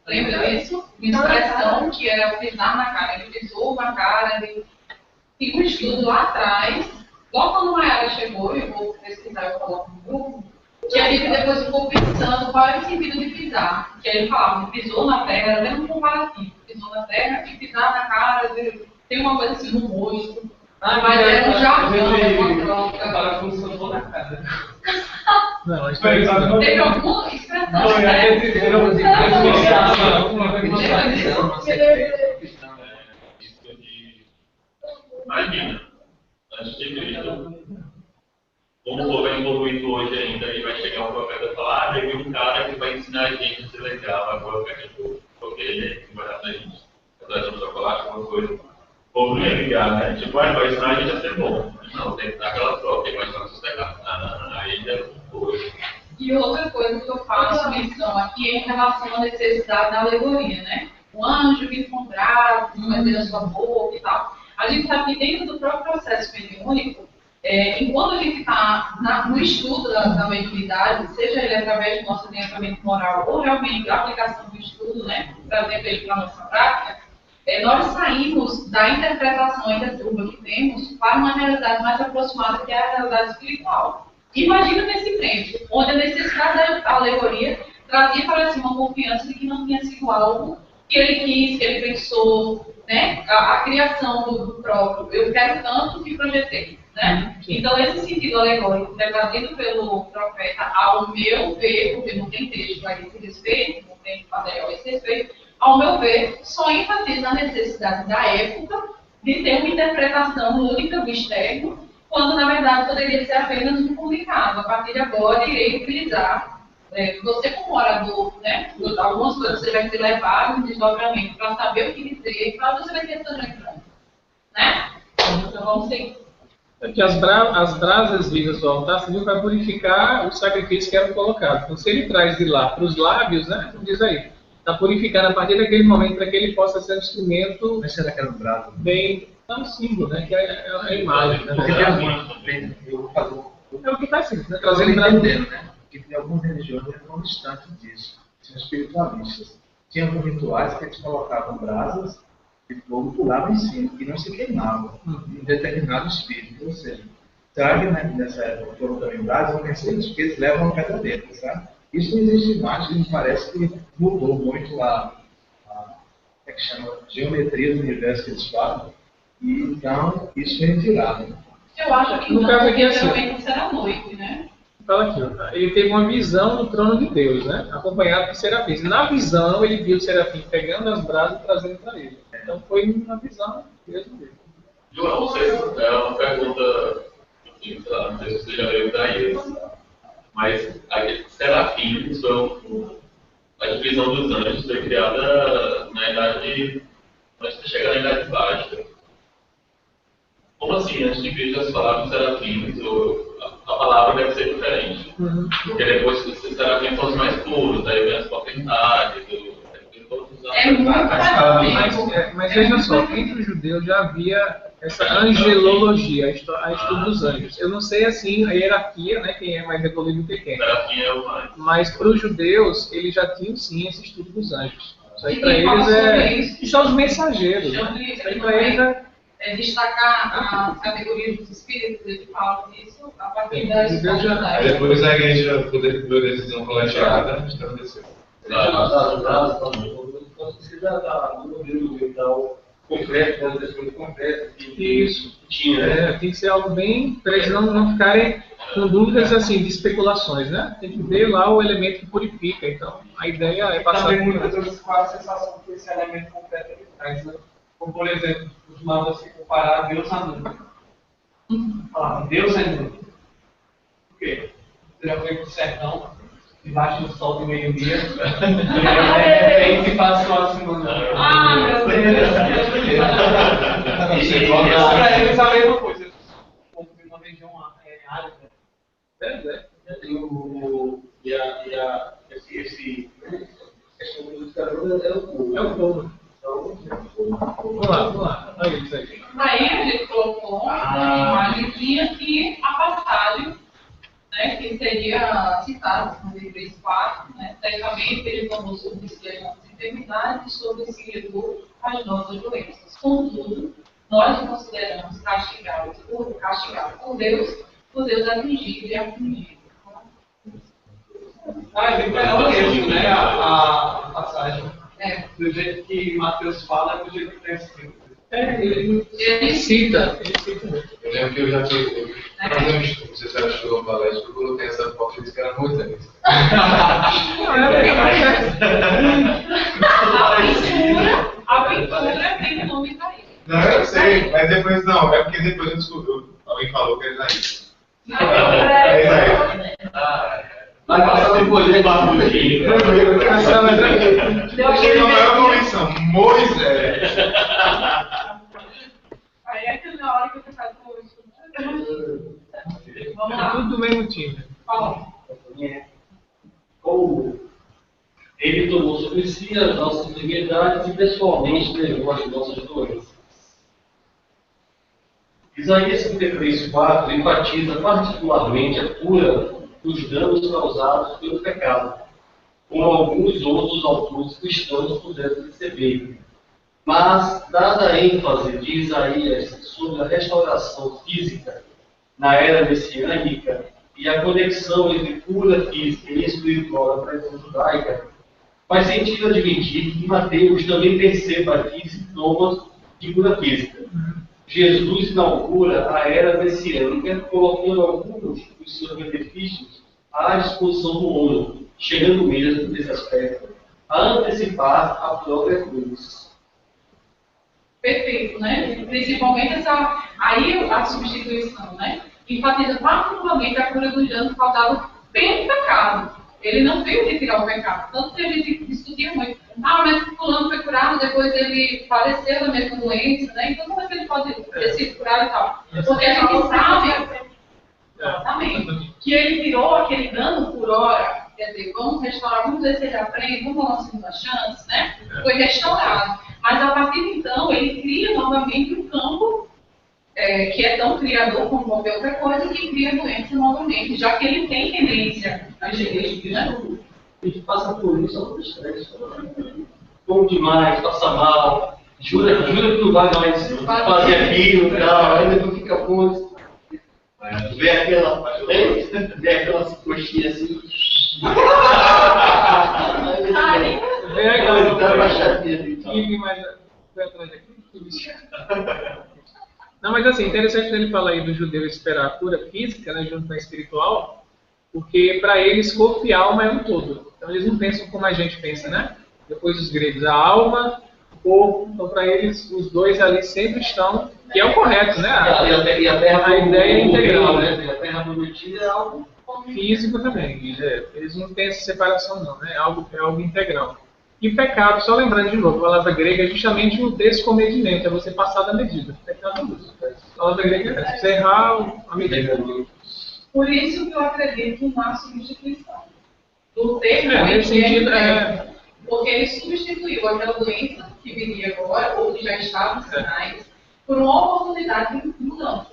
Lembra disso? Uma expressão que era pisar na cara. Ele pisou na cara. Tem um estudo lá atrás, logo quando Maiara chegou, eu vou pesquisar e coloco no grupo, que a gente depois ficou pensando qual era o sentido de pisar. Que ele falava que pisou na terra, era mesmo comparativo. Pisou na terra e pisar na cara. Tem uma coisa assim no rosto. Mas era um jargão, Agora funcionou na cara. Não, a gente não. Teve alguma expressão? Não, é Imagina, antes de Cristo, como o povo é envolvido hoje ainda, e vai chegar um profeta e falar, teve um cara que vai ensinar a gente a ser legal, agora o profeta porque ele vai dar pra gente. Apesar de chocolate, alguma coisa. povo não ia ligar, né? Tipo, vai ensinar a gente a ser bom. Não, tem que dar aquela troca, tem que ensinar a sossegar. Aí já foi. E outra coisa que eu faço menção aqui é em relação à necessidade da alegoria, né? O anjo vir com braços, fazer a sua boca e tal. A gente sabe que dentro do próprio processo mediúnico, enquanto a gente está no estudo da mediunidade, seja ele através do nosso orientamento moral ou realmente a aplicação do estudo, né, trazendo ele para a nossa prática, nós saímos da interpretação ainda turma que temos para uma realidade mais aproximada, que é a realidade espiritual. Imagina nesse tempo, onde a necessidade da alegoria trazia para si uma confiança de que não tinha sido algo que ele quis, que ele pensou, né? A criação do próprio. Eu quero tanto que projetei. Né? Então, esse sentido alegórico é trazido pelo profeta, ao meu ver, porque não tem texto a esse respeito, não tem material a esse respeito, ao meu ver, só enfatiza a necessidade da época de ter uma interpretação única do externo, quando na verdade poderia ser apenas um comunicado. A partir de agora, irei utilizar, você como orador, né, algumas coisas você vai ser levado em desdobramento para saber o que dizer, para você vai ter essa lembrança. Né? Então, vamos seguir. Que as brasas vivas do altar serviu para purificar o sacrifício que era colocado. Então, se ele traz de lá para os lábios, né, como diz aí, está purificando a partir daquele momento para que ele possa ser um instrumento. Mas será que era um brado? Bem. É um símbolo, né? Que é a imagem. Né? Porque tem alguma. É o que está assim, né? Trazendo entendendo, né? Que tem algumas religiões que não distantes disso. São espiritualistas. Tinha alguns rituais que eles colocavam brasas e o fogo pulava em cima e não se queimava em determinado espírito. Ou seja, será que nessa época foram também brasas? Eu pensei nisso, porque eles levam a pedra dentro, sabe? Isso não existe mais, e me parece que mudou muito a é que chama, geometria do universo que eles falam. E então, isso é retirado. Eu acho que no não, caso aqui porque é assim. geralmente será à noite, né? Fala aqui, ó. Ele teve uma visão do trono de Deus, né? Acompanhado por serafins. Na visão, ele viu o serafim pegando as brasas e trazendo para ele. Então, foi uma visão mesmo dele. João, não sei se é uma pergunta, sei lá, não sei se você já veio daí, mas aqueles serafins são. A divisão dos anjos foi criada na idade. Antes de chegar na idade baixa. Como assim? Antes de Cristo já se falava de serafins, a palavra deve ser diferente. Porque depois os serafins são os mais puros, aí vem as potestades, Mas veja só, entre os judeus já havia essa angelologia, a estudo dos anjos. Eu não sei assim a hierarquia, né, quem é mais evoluído que quem. Mas para os judeus, eles já tinham sim esse estudo dos anjos. Isso aí para eles que são os mensageiros. Né? Isso aí para eles destacar as categorias dos espíritos, ele fala disso a partir da escola. Aí depois a igreja poder ter decisão colegiada, estabeleceu. Você já está no modelo mental concreto, uma questão concreta. Isso. Tem que ser algo bem, para eles não ficarem com dúvidas assim, de especulações, né? Tem que ver lá o elemento que purifica. Então, a ideia é passar também muitas vezes com a sensação que esse elemento concreto ele traz, né? Como, por exemplo, costumava se comparar Deus a nuvem. Falar, Deus é nuvem. Por quê? Você já foi para o sertão, debaixo do sol de meio-dia, e repente passou assim, mano. Ah, meu Deus! Para eles a mesma coisa. Como de uma região árida. Esse comunicador é o povo. É o povo. Vamos lá. Olha isso aí. Aí a gente colocou uma imagenzinha que a passagem, né, que seria citada no livro 4, né, certamente ele falou sobre as nossas enfermidades, sobre se redor as nossas doenças. Contudo, nós consideramos castigados por Deus atingido e afligido. Ele pegou mesmo, né, a passagem. Do jeito que Mateus fala, é do jeito que está escrito. Ele cita. Eu lembro que eu já tive. Fazer um estudo, não sei se ela estudou a palestra, eu coloquei essa foto e disse que era Moisés. A pintura tem o nome daí. Não, eu sei, mas depois não, é porque depois eu descobri. Alguém falou que era Isaías. É Isaías. Vai passar depois de barulhinho. Não é uma menção, Moisés. que você faz com isso. Vamos É lá. tudo do mesmo time. Fala. Como ele tomou sobre si as nossas enfermidades e pessoalmente levou as nossas doenças. Isaías 53:4 enfatiza particularmente a cura dos danos causados pelo pecado, como alguns outros autores cristãos puderam perceber. Mas, dada a ênfase de Isaías sobre a restauração física na era messiânica e a conexão entre cura física e espiritual na tradição judaica, faz sentido admitir que Mateus também perceba aqui sintomas de cura física. Jesus inaugura a era messiânica, colocando alguns dos seus benefícios à disposição do homem, chegando mesmo, nesse aspecto, a antecipar a própria cruz. Perfeito, né? Principalmente aí a substituição, né? Enfatiza particularmente a cura dos danos causados pelo pecado. Ele não veio retirar o pecado. Tanto que a gente discutia muito. Mas fulano foi curado, depois ele faleceu da mesma doença, né? Então como é que ele pode ter sido curado e tal? Porque a gente sabe exatamente que ele tirou aquele dano por hora. Quer dizer, vamos restaurar, vamos ver se ele aprende, vamos dar uma segunda chance, né? Foi restaurado. Mas a partir de então, ele cria novamente um campo que é tão criador como qualquer outra coisa, que cria doença novamente, já que ele tem tendência a genética, né? A gente passa por isso, é um estresse. Come demais, passa mal, jura que não vai mais fazer aquilo e tal, aí depois fica bom. Vê aquelas coxinhas assim. Vem Então, aquela baixadinha. time, mas foi atrás daqui. Não, mas assim, interessante ele falar aí do judeu esperar a cura física, né, junto com a espiritual, porque para eles corpo e alma é um todo. Então eles não pensam como a gente pensa, né? Depois os gregos, a alma, o corpo, então para eles os dois ali sempre estão, que é o correto, né? E a terra A ideia é integral, né? A terra prometida é algo físico também. Eles não têm essa separação não, né? É algo integral. E pecado, só lembrando de novo, a palavra grega é justamente o descomedimento, é você passar da medida. Pecado é isso. A palavra grega é essa, você errar a medida. Por isso que eu acredito na substituição. Do termo Nesse sentido, porque ele substituiu aquela doença que viria agora, ou que já estava nos sinais, por uma oportunidade de mudança.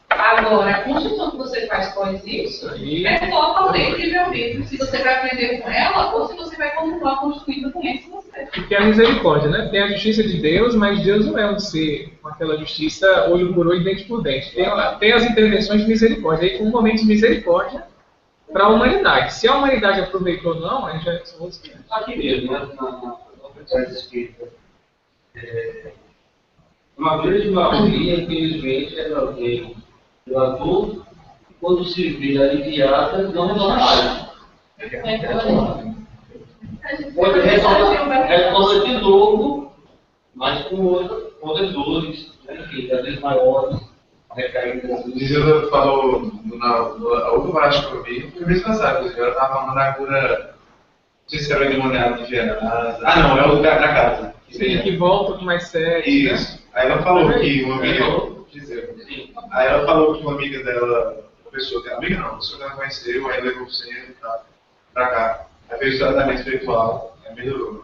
Agora, a construção que você faz após isso é totalmente realmente se você vai aprender com ela ou se você vai continuar construindo com esse você. Porque é a misericórdia, né? Tem a justiça de Deus, mas Deus não é um ser com aquela justiça olho por olho, dente por dente. Tem as intervenções de misericórdia. Aí, com um momento de misericórdia para a humanidade. Se a humanidade aproveitou ou não, aí já são outros 500. aqui mesmo, né? Na oportunidade escrita. Uma grande maioria, infelizmente, ela vem pela dor, quando se vê aliviada, não mais. Pode retornar de novo, mas com outras dores, né? Enfim, às vezes maiores, recaídas. O Gisela falou a última parte que eu vi, foi mês passado, ela estava falando da cura, não sei se era endemoniado de Gerasa. Ah, não, é o lugar da casa. Sim, que volta com mais sério. Isso. Né? Aí ela falou que uma amiga. Aí ela falou que uma amiga dela, uma pessoa que ela conheceu, aí levou você e tal, pra cá. Aí fez o tratamento espiritual, aí melhorou.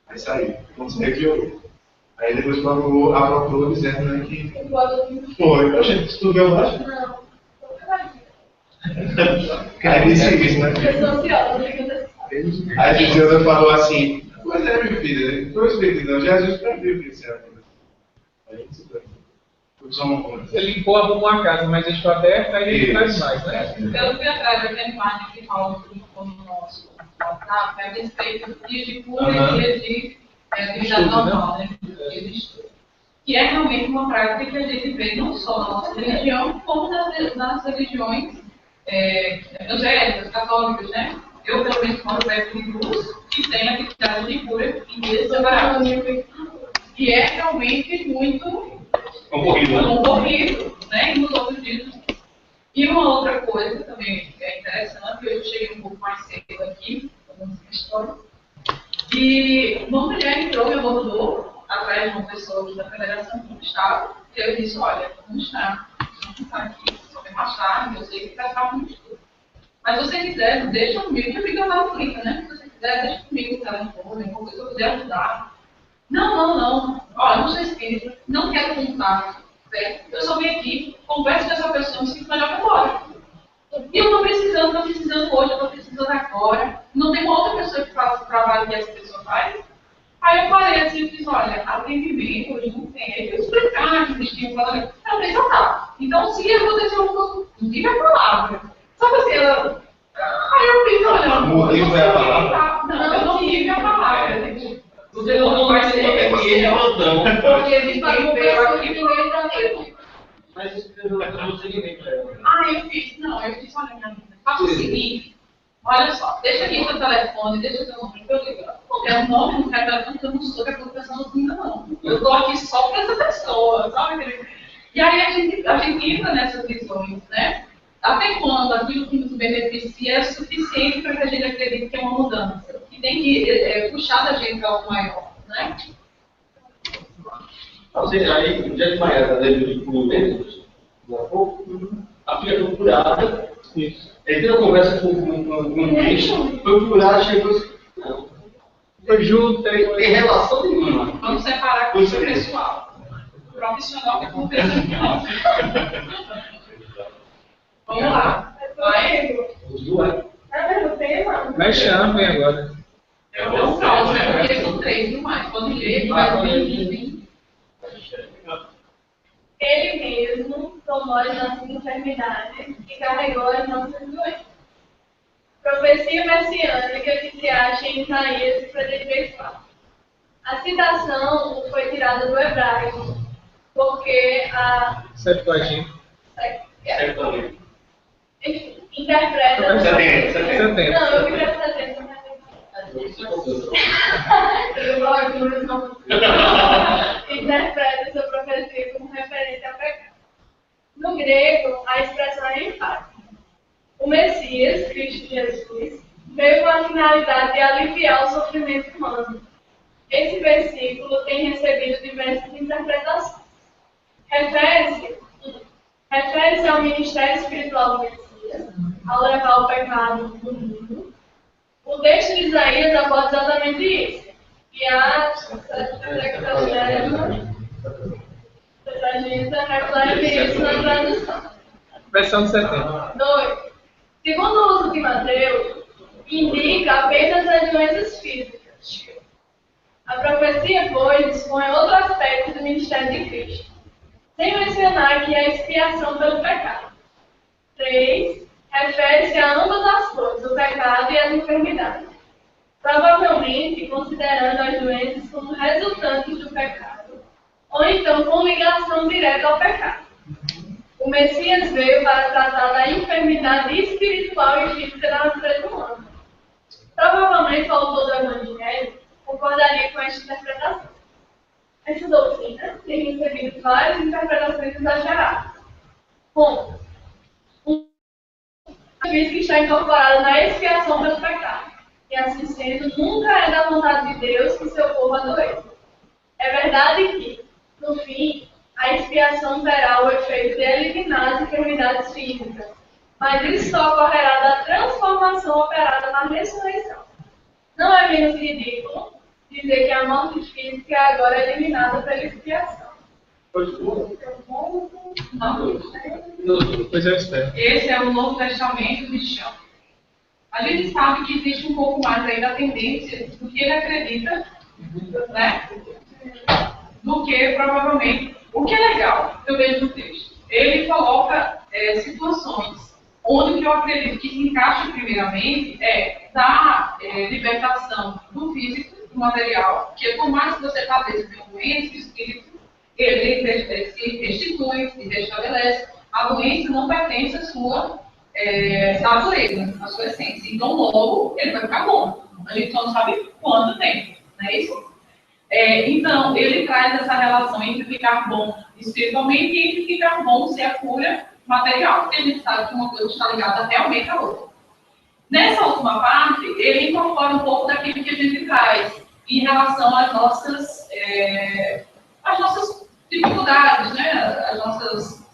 Aí saiu, não se reviou. Aí depois procurou dizendo, né, que foi. Poxa, tu viu lá? Não. Aí disse isso, né? Aí a Gisela falou assim, pois é, meu filho, foi o Espírito, não, Jesus previu que isso era acontecer. Aí isso foi. Ele limpou, arrumou a casa, mas deixou aberta, aí ele traz mais, né? Eu fui atrás daquela imagem que fala no nosso WhatsApp, a respeito dos dias de cura e dias de atividade normal, né? Que é realmente uma prática que a gente vê não só na nossa religião, como nas religiões evangélicas, católicas, né? Eu, pelo menos, moro perto de duas que tem atividade de cura em dias separados. E é realmente muito concorrido, né? E nos outros dias. E uma outra coisa também é interessante, eu cheguei um pouco mais cedo aqui, falando essa história, que uma mulher entrou e abordou atrás de uma pessoa aqui da federação do Estado, e eu disse, olha, não está aqui, só me achar, eu sei que vai estar muito escuro. Mas se você quiser, deixa comigo, que eu fico lá aflita, né? Se você quiser, deixa comigo o telefone, qualquer coisa que eu puder ajudar. Não. Olha, não sou espírita, não quero contato. Certo? Eu só vim aqui, converso com essa pessoa, me sinto melhor que agora. E eu estou precisando hoje, eu estou precisando agora. Não tem uma outra pessoa que faça o trabalho que essa pessoa faz. Aí eu falei assim, eu disse, olha, atendimento hoje não tem. Aí eu explicar que existia um plano. Eu falei, já tá. Então, se acontecer alguma coisa, diga a palavra. Sabe assim, ela... Aí eu fiz, olha, o motivo é a palavra? Não, eu não tive a palavra. Você não vai ser ele plantão. Porque ninguém veio aqui. Mas escreveu o segmento para ela. Eu fiz, olha, minha amiga, faça o seguinte, olha só, deixa aqui seu telefone, deixa seu nome, eu ligo. Não quero nome, não quero telefone, eu não sou que a pessoa não. Eu estou aqui só para essa pessoa, sabe? E aí a gente entra nessas visões, né? Até quando aquilo que nos beneficia é suficiente para que a gente acredite que é uma mudança, que tem que puxar da gente algo maior, né? Aí, já de manhã, tá dentro do dentro, a filha foi curada. Isso. Ele teve uma conversa com um bicho, foi curada, chegou e disse, não. Eu junto, Tem relação nenhuma. Vamos separar coisa pessoal. Profissional que com pessoal. Vamos lá. Vai. Vai chama, vem agora. Eu não causo, né? Porque são 3, não mais. Quando ele vai vir. Ele mesmo tomou as nossas enfermidades e carregou as nossas doenças. Profecia messiânica que se acha em Isaías 53:4. A citação foi tirada do hebraico, porque a Septuaginta. Enfim, interpreta... 70. Não, eu fui para 70. Interpreta essa profecia como referência ao pecado. No grego, a expressão é enfática. O Messias, Cristo Jesus, veio com a finalidade de aliviar o sofrimento humano. Esse versículo tem recebido diversas interpretações. Refere-se ao ministério espiritual do Messias, ao levar o pecado do mundo. O texto de Isaías aborda exatamente isso. E a Septuaginta reflete isso na tradução. Versão de 70. 2. Segundo o uso de Mateus, indica apenas as doenças físicas. A profecia, pois, dispõe outro aspecto do ministério de Cristo, sem mencionar que a expiação pelo pecado. 3. Refere-se a ambas as coisas, o pecado e as enfermidades, provavelmente considerando as doenças como resultantes do pecado, ou então com ligação direta ao pecado. O Messias veio para tratar da enfermidade espiritual e física da natureza humana. Provavelmente o autor do Evangelho concordaria com esta interpretação. Essa doutrina tem recebido várias interpretações exageradas. Como a física está incorporada na expiação pelo pecado, e assim sendo, nunca é da vontade de Deus que seu povo adoeça. É verdade que, no fim, a expiação terá o efeito de eliminar as enfermidades físicas, mas isso só ocorrerá da transformação operada na ressurreição. Não é menos ridículo dizer que a morte física é agora eliminada pela expiação. Pois eu espero. Esse é o Novo Testamento de chão. A gente sabe que existe um pouco mais aí da tendência do que ele acredita, né? Do que provavelmente. O que é legal, eu vejo no texto. Ele coloca situações onde eu acredito que se encaixa primeiramente da libertação do físico, do material, que por mais que você padeça de uma doença, o espírito ele se restitui, se restabelece. A doença não pertence à sua natureza, à sua essência. Então, logo, ele vai ficar bom. A gente só não sabe quanto tempo, não é isso? Então, ele traz essa relação entre ficar bom espiritualmente e entre ficar bom ser a cura material. Porque a gente sabe que uma coisa está ligada realmente à outra. Nessa última parte, ele incorpora um pouco daquilo que a gente traz em relação às nossas dificuldades, né? As nossas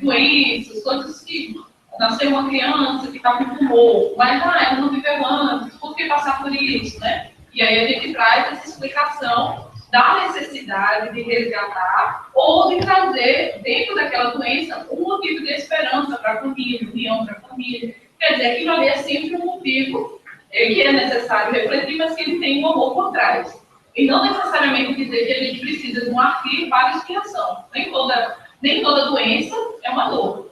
doenças, coisas que nasceu uma criança que está com tumor, mas ela não viveu antes, por que passar por isso, né? E aí a gente traz essa explicação da necessidade de resgatar ou de trazer dentro daquela doença um motivo de esperança para a família, união para a família. Quer dizer, aquilo ali é sempre um motivo que é necessário refletir, mas que ele tem um amor por trás. E não necessariamente dizer que a gente precisa de um arquivo para expiação. Nem toda doença é uma dor.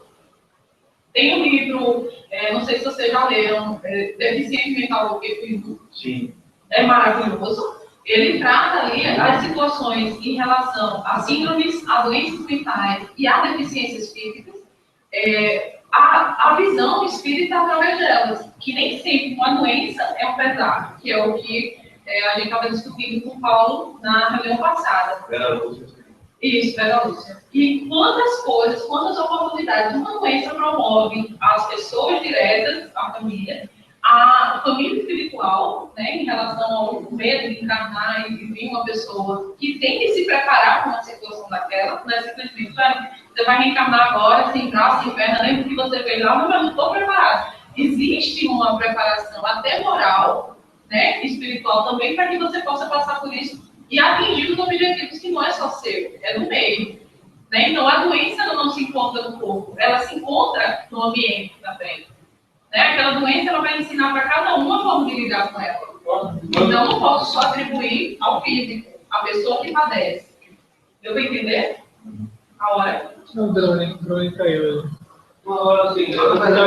Tem um livro, não sei se vocês já leram, Deficiente Mental Equívoco. Sim. É maravilhoso. Ele trata ali as situações em relação a síndromes, a doenças mentais e a deficiências físicas, a visão espírita através delas, que nem sempre uma doença é um pesar, que é o que a gente estava discutindo com o Paulo na reunião passada. Isso, Vera Lúcia. E quantas oportunidades uma doença promove às pessoas diretas, à família espiritual, né, em relação ao medo de encarnar e vir uma pessoa que tem que se preparar para uma situação daquela, não é simplesmente, você vai reencarnar agora, sem braço, sem perna, lembra que você veio lá, mas eu não estou preparado. Existe uma preparação até moral, né, espiritual também, para que você possa passar por isso e atingir os objetivos que não é só seu, é do meio. Né? Então, a doença não se encontra no corpo, ela se encontra no ambiente da frente. Né? Aquela doença ela vai ensinar para cada um a forma de lidar com ela. Então, eu não posso só atribuir ao físico, à pessoa que padece. Deu para entender? A hora? Não, o drone caiu. Uma hora assim,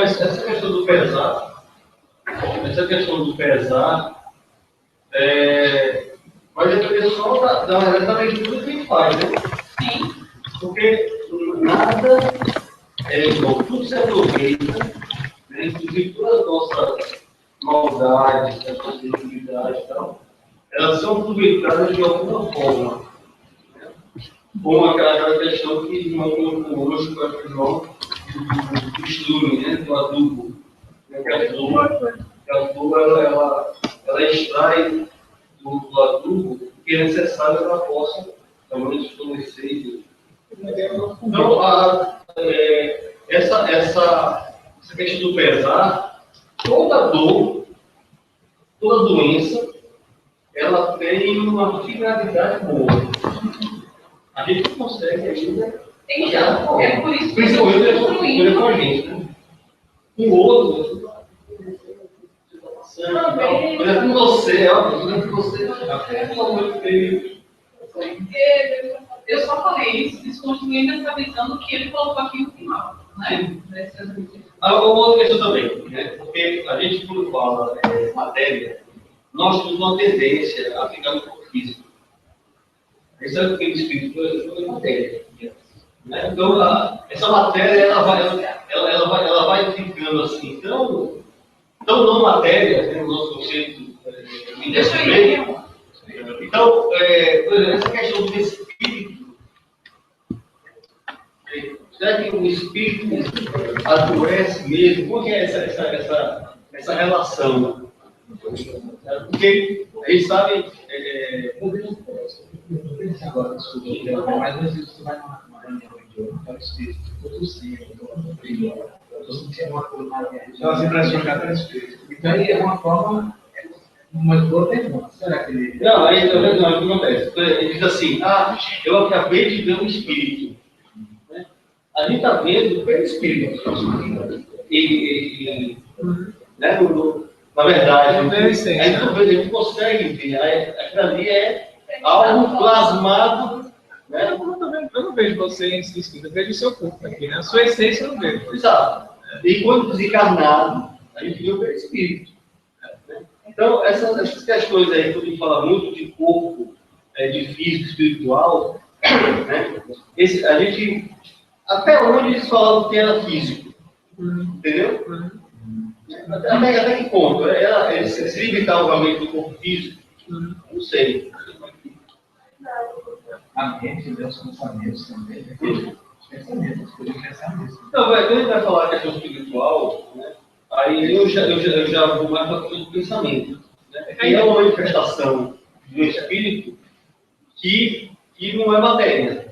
essa questão do pesar, vai depender só da leitura que a gente faz, né? Sim. Porque nada é igual, tudo se aproveita, né? Inclusive todas as nossas maldades, as nossas iniquidades e tal, elas são aproveitadas de alguma forma. Né? Como aquela questão que João colocou hoje com a João do estrume, né? Do adubo. A flor, ela extrai do adubo o que é necessário para ela possa realmente florescer. Então, essa questão do pesar, toda dor, toda doença, ela tem uma finalidade boa. A gente não consegue ainda. É por isso que principalmente com a gente, né? Um outro, por exemplo, você, eu só falei isso, desconstruindo essa visão que ele colocou aqui no final. Né? Uma outra questão também, né? Porque a gente, quando fala matéria, nós temos uma tendência a ficar no corpo físico. A gente sabe que o espírito é matéria. Né? Então, essa matéria ela vai ficando assim, tão não matéria, né, no nosso conceito de Então, por exemplo, essa questão do espírito, será que o espírito adoece mesmo? Como é essa relação? Porque a gente sabe. Mas às vezes você vai numa reunião de hoje, então o espírito ficou tossindo, você tinha uma coisa na minha região, assim, para jogar para o espírito. Então, aí é uma forma, uma boa pergunta. Será que ele. Não, aí não, o que acontece? Ele diz assim: eu acabei de ver um espírito. Né? A gente está vendo pelo espírito. Né, na verdade, a gente consegue ver. Aquilo ali é algo plasmado. Né? Eu não vejo você em espírito, eu vejo o seu corpo aqui, né? A sua essência eu não vejo. Exato. E quando desencarnado, a gente viu pelo espírito. Né? Então, essas questões aí, que a gente fala muito de corpo, de físico, espiritual, né? A gente, até onde eles falavam que era físico? Entendeu? Até que ponto? Eles se limitavam realmente do corpo físico? Não sei. A mente, os pensamentos também. Pensamentos, podem pensar nisso. Então, quando a gente vai falar questão espiritual, né, aí eu já vou mais para a questão do pensamento. Né? Que é uma manifestação do espírito que não é matéria.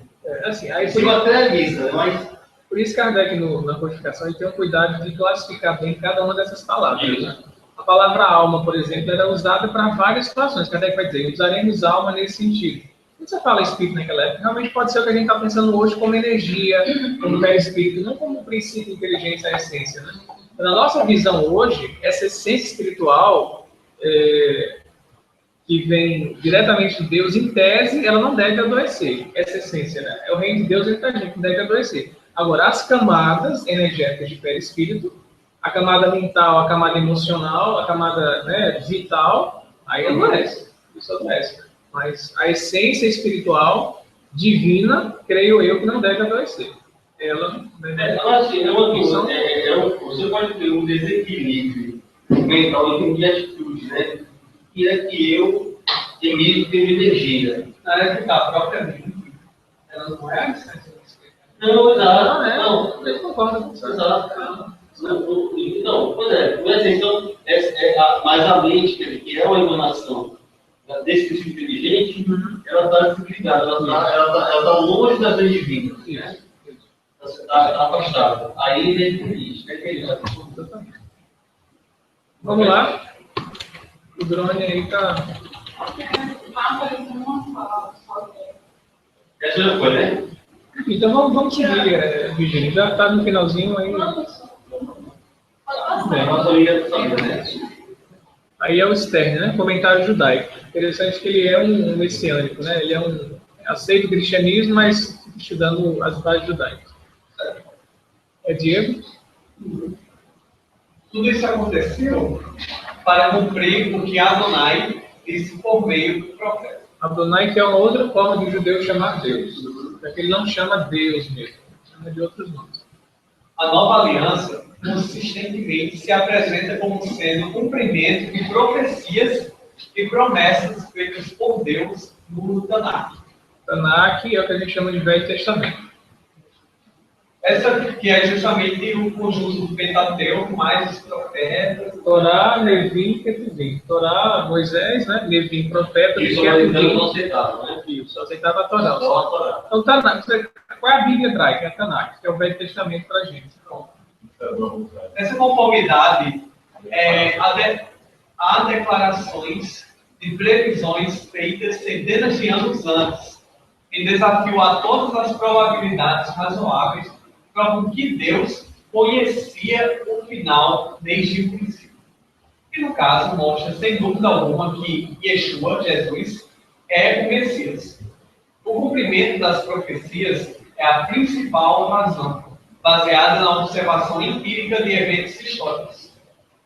Assim, aí Se materializa, mas por isso Kardec, na codificação, ele tem um cuidado de classificar bem cada uma dessas palavras. Né? A palavra alma, por exemplo, era usada para várias situações. Kardec vai dizer, usaremos alma nesse sentido. Quando você fala espírito naquela época, realmente pode ser o que a gente está pensando hoje como energia, como perispírito, não como princípio, inteligência, a essência. Né? Na nossa visão hoje, essa essência espiritual que vem diretamente de Deus, em tese, ela não deve adoecer. Essa essência, né? É o reino de Deus entre a gente, não deve adoecer. Agora, as camadas energéticas de perispírito, a camada mental, a camada emocional, a camada, né, vital, aí adoece. Isso adoece. Mas a essência espiritual, divina, creio eu que não deve adoecer. Ela deve assim, você pode ter um desequilíbrio mental em de atitude, né? E é que eu emito energia. A própria mente, ela não é a essência. Não, exato. Não, eu concordo com você. Exato. Não, pois é. Então, mas a mente, que é uma emanação desse princípio inteligente, ela está desligada, ela está longe da lei divina. Né? Está afastada. Aí ele é Vamos lá. O drone aí está. Essa já foi, né? Então vamos seguir, Virgínia. Já está no finalzinho aí. Aí é o Stern, né? Comentário judaico. Interessante que ele é um messiânico, né? Ele é aceita o cristianismo, mas estudando as bases judaicas. Diego? Tudo isso aconteceu para cumprir o que Adonai disse por meio do profeta. Adonai, que é uma outra forma de o judeu chamar Deus. Porque ele não chama Deus mesmo, chama de outros nomes. A nova aliança consistentemente se apresenta como sendo o cumprimento de profecias e promessas feitas por Deus no Tanakh. Tanakh é o que a gente chama de Velho Testamento. Essa que é justamente o conjunto do Pentateuco mais os profetas. Torá, Levim e Ketuvim. Torá, Moisés, né? Levim, profeta. Isso não aceitava, né? Isso, aceitava a Torá. Só a Torá. Então, Tanakh, qual é a Bíblia hebraica? É a Tanakh, que é o Velho Testamento para a gente. Essa conformidade há declarações de previsões feitas centenas de anos antes, em desafio a todas as probabilidades razoáveis, provam que Deus conhecia o final desde o princípio. E no caso mostra sem dúvida alguma que Yeshua, Jesus, é o Messias. O cumprimento das profecias é a principal razão, baseada na observação empírica de eventos históricos.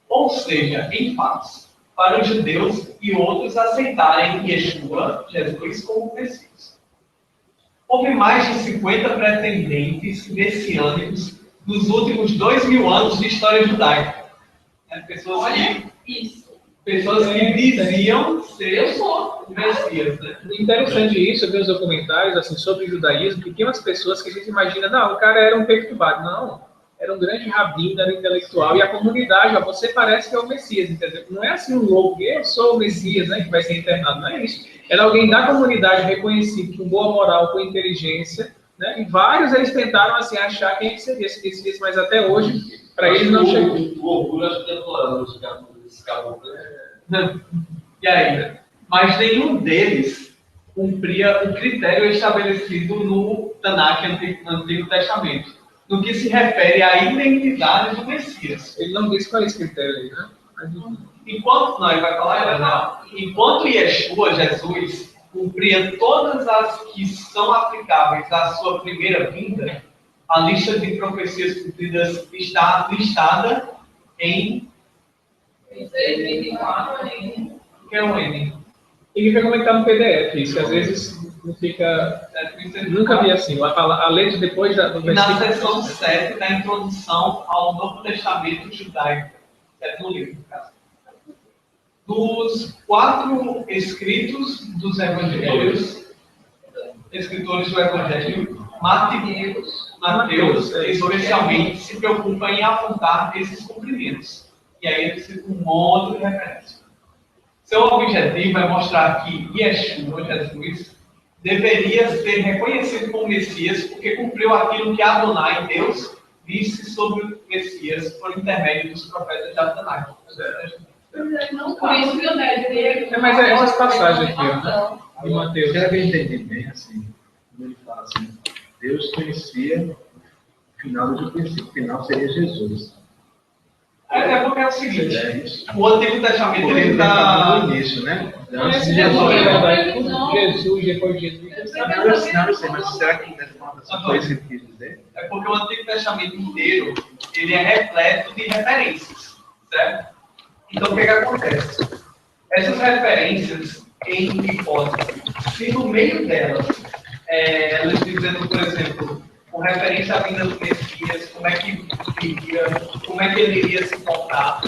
Ou seja, em fatos, para os judeus e outros aceitarem Yeshua, Jesus, como Messias. Houve mais de 50 pretendentes messiânicos nos últimos 2000 anos de história judaica. Pessoas que diziam ser Messias. Né? Interessante isso, ver os documentários assim, sobre o judaísmo, que tem umas pessoas que a gente imagina, não, o cara era um perturbado. Não, era um grande rabino, era intelectual, e a comunidade, ó, você parece que é o Messias, entendeu? Não é assim um louco, eu sou o Messias, né, que vai ser internado, não é isso. Era alguém da comunidade reconhecido, com boa moral, com inteligência, né, e vários eles tentaram assim, achar quem seria esse Messias, mas até hoje, para eles não chegou. O orgulho acho que é plano, esse caboclo. E ainda, mas nenhum deles cumpria o critério estabelecido no Tanakh, Antigo Testamento, no que se refere à identidade do Messias. Ele não disse qual é esse critério aí, né? Enquanto Yeshua, Jesus, cumpria todas as que são aplicáveis à sua primeira vinda, a lista de profecias cumpridas está listada em... O que é um N? E fica como é que está no PDF, isso, que às vezes não fica... Nunca vi assim, a letra depois do versículo... Na seção 7 da introdução ao Novo Testamento judaico, no livro, no caso. Dos 4 escritos dos evangelhos, escritores do evangelho, Mateus especialmente se preocupa em apontar esses cumprimentos. E aí ele cita um monte de referência. Seu objetivo é mostrar que Yeshua, Jesus, deveria ser reconhecido como Messias porque cumpriu aquilo que Adonai, Deus, disse sobre o Messias por intermédio dos profetas de Adonai. Por isso que eu deveria. Mas é essas passagens aqui, ó, de Mateus. Será que eu entendi bem assim? Quando ele fala assim, Deus conhecia o final do princípio, o final seria Jesus. É porque é o seguinte, É isso. o Antigo Testamento Porque ele ele está no está... início, né? Mas Antes de Jesus, Jesus. na verdade, Jesus, depois de Jesus. Não, eu sei, mas será que nessa conversa foi isso que ele quis dizer? É porque o Antigo Testamento inteiro, ele é repleto de referências, certo? Então, o que acontece? Essas referências, em hipótese, se no meio delas, elas dizendo, por exemplo, com referência à vinda do Messias, como é que viria, como é que ele iria se comportar,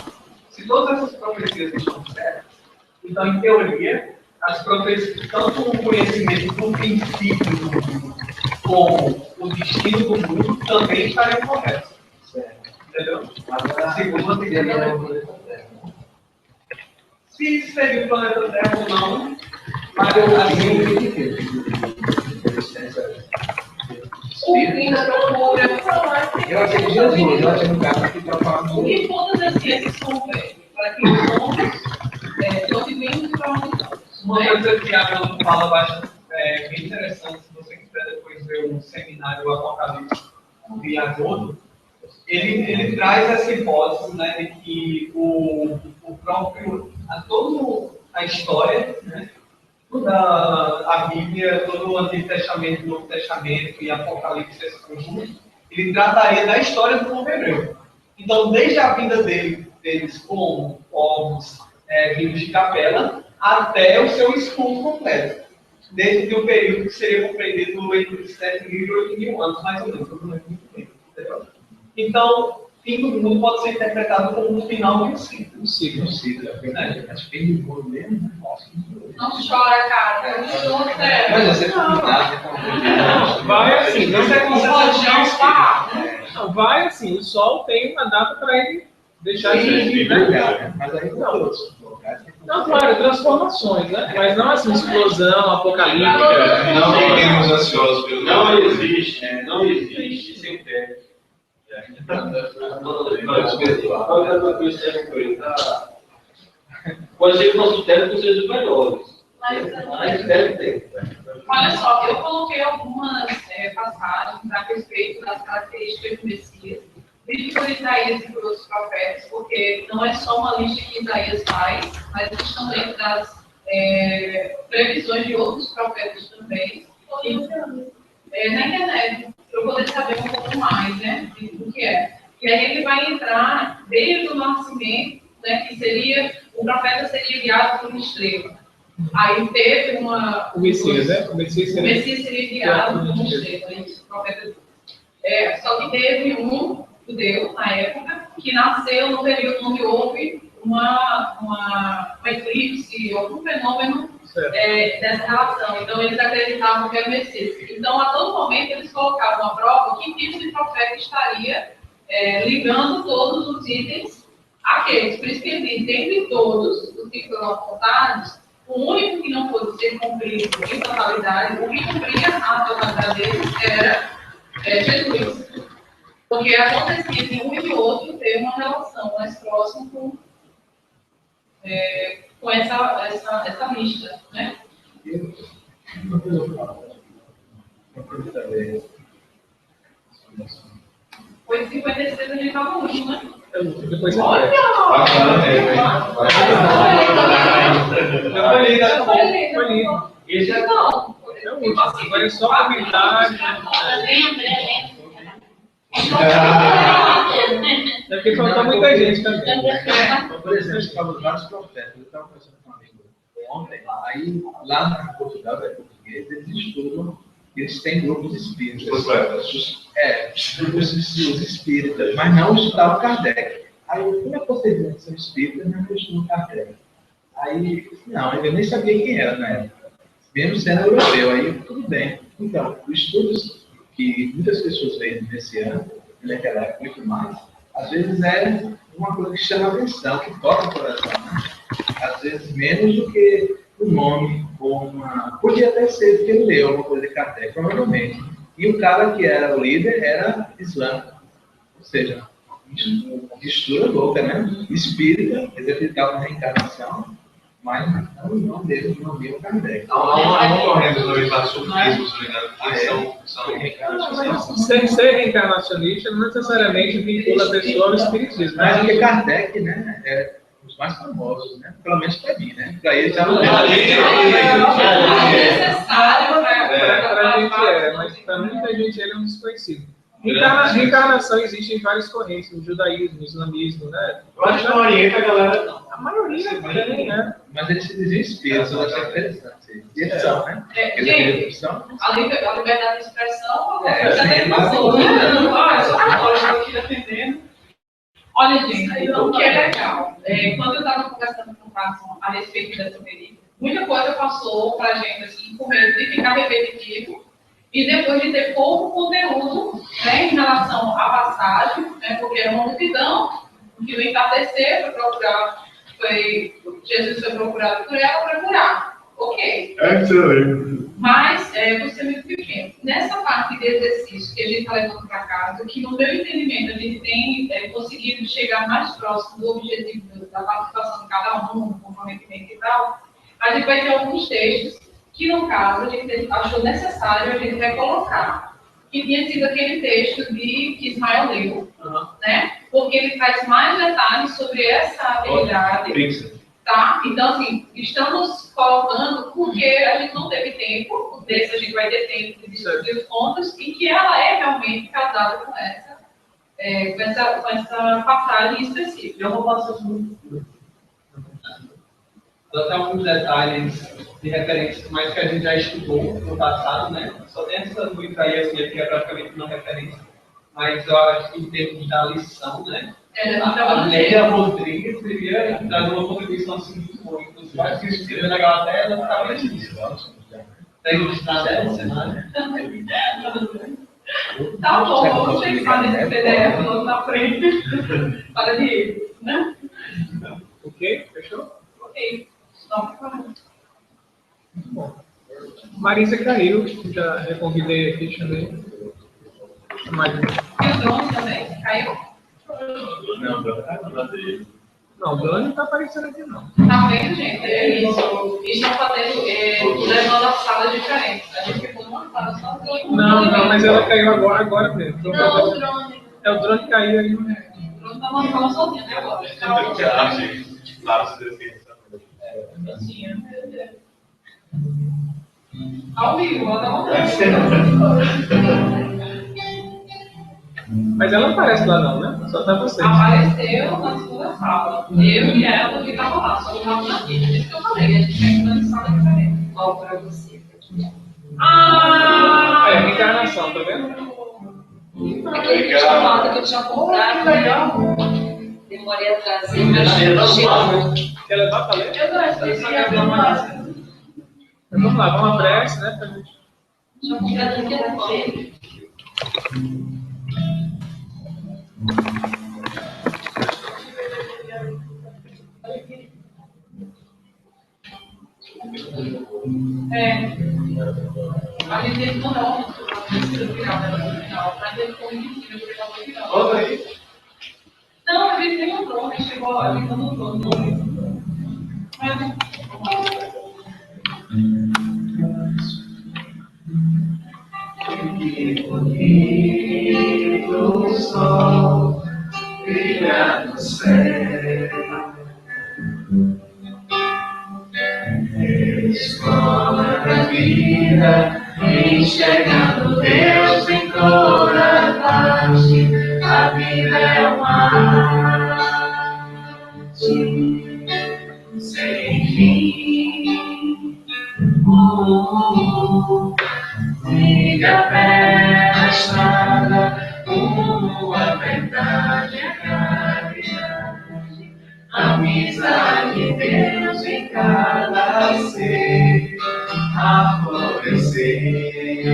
se todas essas profecias estão certas, então, em teoria, as profecias, tanto o conhecimento do princípio do mundo, como o destino do mundo, também estariam corretos. Entendeu? Agora, segundo a teoria, se isso seria o planeta Terra ou não, mas eu assim, Ouvindo a procura. eu achei que Jesus, eu achei um cara que está falando O que todas as ciências são para que os homens não vivemos para onde estamos. uma coisa que a Ana fala bastante, bem interessante, se você quiser depois ver um seminário Apocalipse de Agosto, ele traz essa hipótese, né, de que o próprio, toda a história, né, toda a Bíblia, todo o Antigo Testamento, Novo Testamento e Apocalipse, esse conjunto, ele trataria da história do povo hebreu. Então, desde a vinda deles como povos vindos de capela, até o seu estudo completo. Desde o período que seria compreendido entre 7.000 e 8.000 anos, mais ou menos. Eu não lembro muito bem, entendeu? Então, fim do mundo pode ser interpretado como um final de um ciclo. um ciclo. Acho que fim do mundo mesmo, Não chora, cara. mas você é convidado, Não, vai assim, não Isso é concepção Não, vai assim, o Sol tem uma data para ele deixar de Sim, existir, né? né? Mas aí não outros locais. Não, claro, transformações, né? Mas não assim, explosão apocalíptica. Não fiquemos ansiosos pelo Não existe sem fé. Pode ser que o nosso técnico seja dos melhores, mas deve ter. Olha só, eu coloquei algumas passagens a respeito das características do Messias, lido por Isaías e por outros profetas, porque não é só uma lista que Isaías faz, mas estão dentro das previsões de outros profetas também. E, na internet, para eu poder saber um pouco mais, né, do que é. E aí ele vai entrar desde o nascimento, né, que seria, o profeta seria guiado por uma estrela. Aí teve uma... O Messias, né? O Messias seria guiado por uma estrela, isso, o profeta. Só que teve um judeu, na época, que nasceu no período onde houve uma eclipse, algum fenômeno dessa relação. Então, eles acreditavam que era o Messias. Então, a todo momento, eles colocavam a prova que tipo de profeta estaria ligando todos os itens àqueles. Por isso que ele diz, dentre todos os que foram apontados, o único que não pôde ser cumprido em totalidade, o que cumpria a totalidade deles era Jesus. Porque acontecia de um e outro ter uma relação mais próxima com essa lista, né? Foi 56 a gente estava no último, né? Depois você Olha! Foi lindo. Esse é Não. É o último. Agora é só comentário. É porque faltou muita gente também. Por exemplo, você falou de vários profetas. Eu estava conversando com um amigo ontem, aí lá na Portugal, é português, eles estudam, eles têm grupos espíritas. Os espíritas, mas não estudavam Kardec. Aí, como é possível que são espíritas, mas não estudam Kardec? Aí, não, eu nem sabia quem era na época, mesmo sendo europeu, aí tudo bem. Então, os estudos que muitas pessoas veem nesse ano, naquela época, muito mais, às vezes é uma coisa que chama a atenção, que toca o coração. Né? Às vezes menos do que o nome ou uma... Podia até ser porque ele leu alguma coisa de Kardec, provavelmente. E o cara que era o líder era islâmico. Ou seja, uma mistura louca, né? Espírita, eles acreditavam na reencarnação, mas o nome dele não viu Kardec. Há uma corrente do orientado sufismo, se não me engano, que são reencarnacionistas. Sem ser reencarnacionista, não necessariamente vincula a pessoa ao espiritismo. Mas porque Kardec, né, é os mais famosos, né? Pelo menos para mim, né? Para eles já não necessário para a gente mas para muita gente ele é um desconhecido. Reencarnação existe em várias correntes, no judaísmo, no islamismo, né? Eu acho que não orienta a galera, não. A maioria tem, né? Mas eles se dizem espíritos, eu achei interessante. E eles são, né? Gente, a liberdade de expressão, olha, gente, o que é legal, quando eu estava conversando com o Carson a respeito dessa película, muita coisa passou para a gente, assim, com medo de ficar repetitivo, e depois de ter pouco conteúdo, né, em relação à passagem, né, porque era uma multidão, que no entardecer foi procurar, Jesus foi procurado por ela para curar. Ok. Excelente. Mas você me pequeno. Nessa parte de exercício que a gente está levando para casa, que no meu entendimento a gente tem conseguido chegar mais próximo do objetivo da participação de cada um, do comprometimento e tal, a gente vai ter alguns textos que, no caso, a gente achou necessário a gente vai colocar. Que tinha sido aquele texto que Ismael leu, né? Porque ele traz mais detalhes sobre essa habilidade. Tá? Então, assim, estamos colocando porque a gente não teve tempo, desse a gente vai ter tempo de discutir os pontos, e que ela é realmente casada com essa passagem específica. Eu vou passar até alguns detalhes de referências, mas que a gente já estudou no passado, né? Só tem essa música aí, assim, que é praticamente uma referência. Mas eu acho que em termos da lição, né? A Leia Rodrigues teria dado uma contribuição assim muito boa. Inclusive, acho que escreveu naquela tela, ela estava isso. Tem ilustrado essa semana. Tá bom, vamos checar nesse PDF lá na frente. Para de né? Ok? Fechou? Ok. Bom. Marisa caiu, já convidei aqui também. Mais um. E o drone também? Caiu? Não, Não, o drone não está aparecendo aqui, não. Tá vendo, gente? É isso. Eles estão fazendo, levando as salas diferentes. A gente ficou numa sala só. Não, mas ela caiu agora mesmo. Não, o drone. É o drone que caiu aí. O drone tá numa sala sozinho, né, agora? Ao vivo, ela dá uma Mas ela não aparece lá não, né? Só tá você. Apareceu na segunda sala. Eu e ela ficavam lá, só não estavam aqui. Por isso que eu falei, a gente tem que estar em sala diferente. Ó, pra você. É, reencarnação, tá vendo? Aquele chamado que eu tinha comprado. Demorei a trazer, mas chegou. Quer levar pra ler? Eu gosto desse livro. Vamos lá, vamos à prece, né? Pra gente... Deixa eu comprar daqui a pouco. A gente tem que mandar um final, mas ele foi no final. Outra aí? Não, a gente tem um drone, chegou lá, a gente não drone. O sol brilha no céu, escola da vida, enxergando Deus em toda parte. A vida é uma arte sem fim. Liga pela estrada, como a verdade é caridade. A amizade de Deus em cada ser a florescer.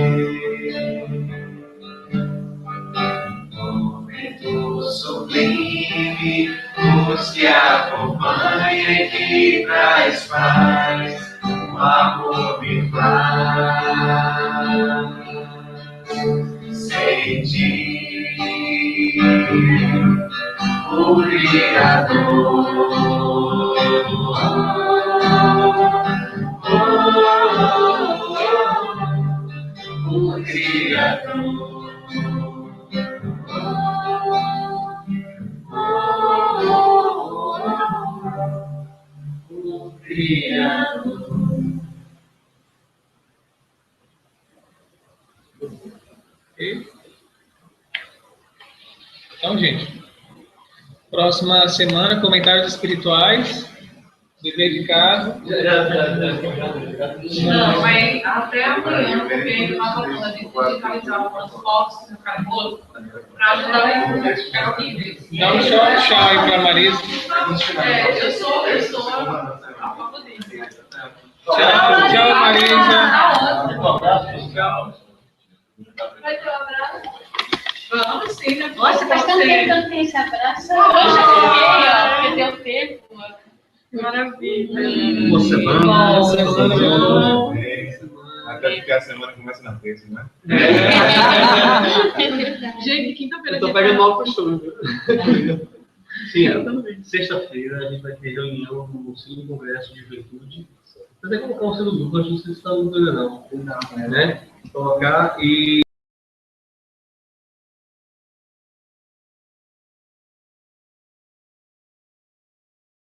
Momento sublime, luz que acompanha e que traz paz, o amor me faz sentir o Criador. O Criador. O Criador. Ok? Então, gente, próxima semana, comentários espirituais, dever de casa. Não, mas até amanhã, porque ele está falando de digitalizar algumas fotos no carbono para ajudar a ficar horríveis. Dá um tchau aí para a Marisa. Eu sou a favor disso. Tchau, Marisa. Tchau. Vai ter um abraço? Vamos sim, né? Nossa, faz tanto tempo que eu não tenho esse abraço. Poxa, porque deu tempo. Maravilha. Boa semana. Boa Até porque a semana começa na terça, né? Gente, quinta-feira. Eu tô pegando mal costume. Sim, sexta-feira a gente vai ter reunião no segundo congresso de juventude. Até colocar o segundo grupo, acho que vocês estão não, né? Colocar e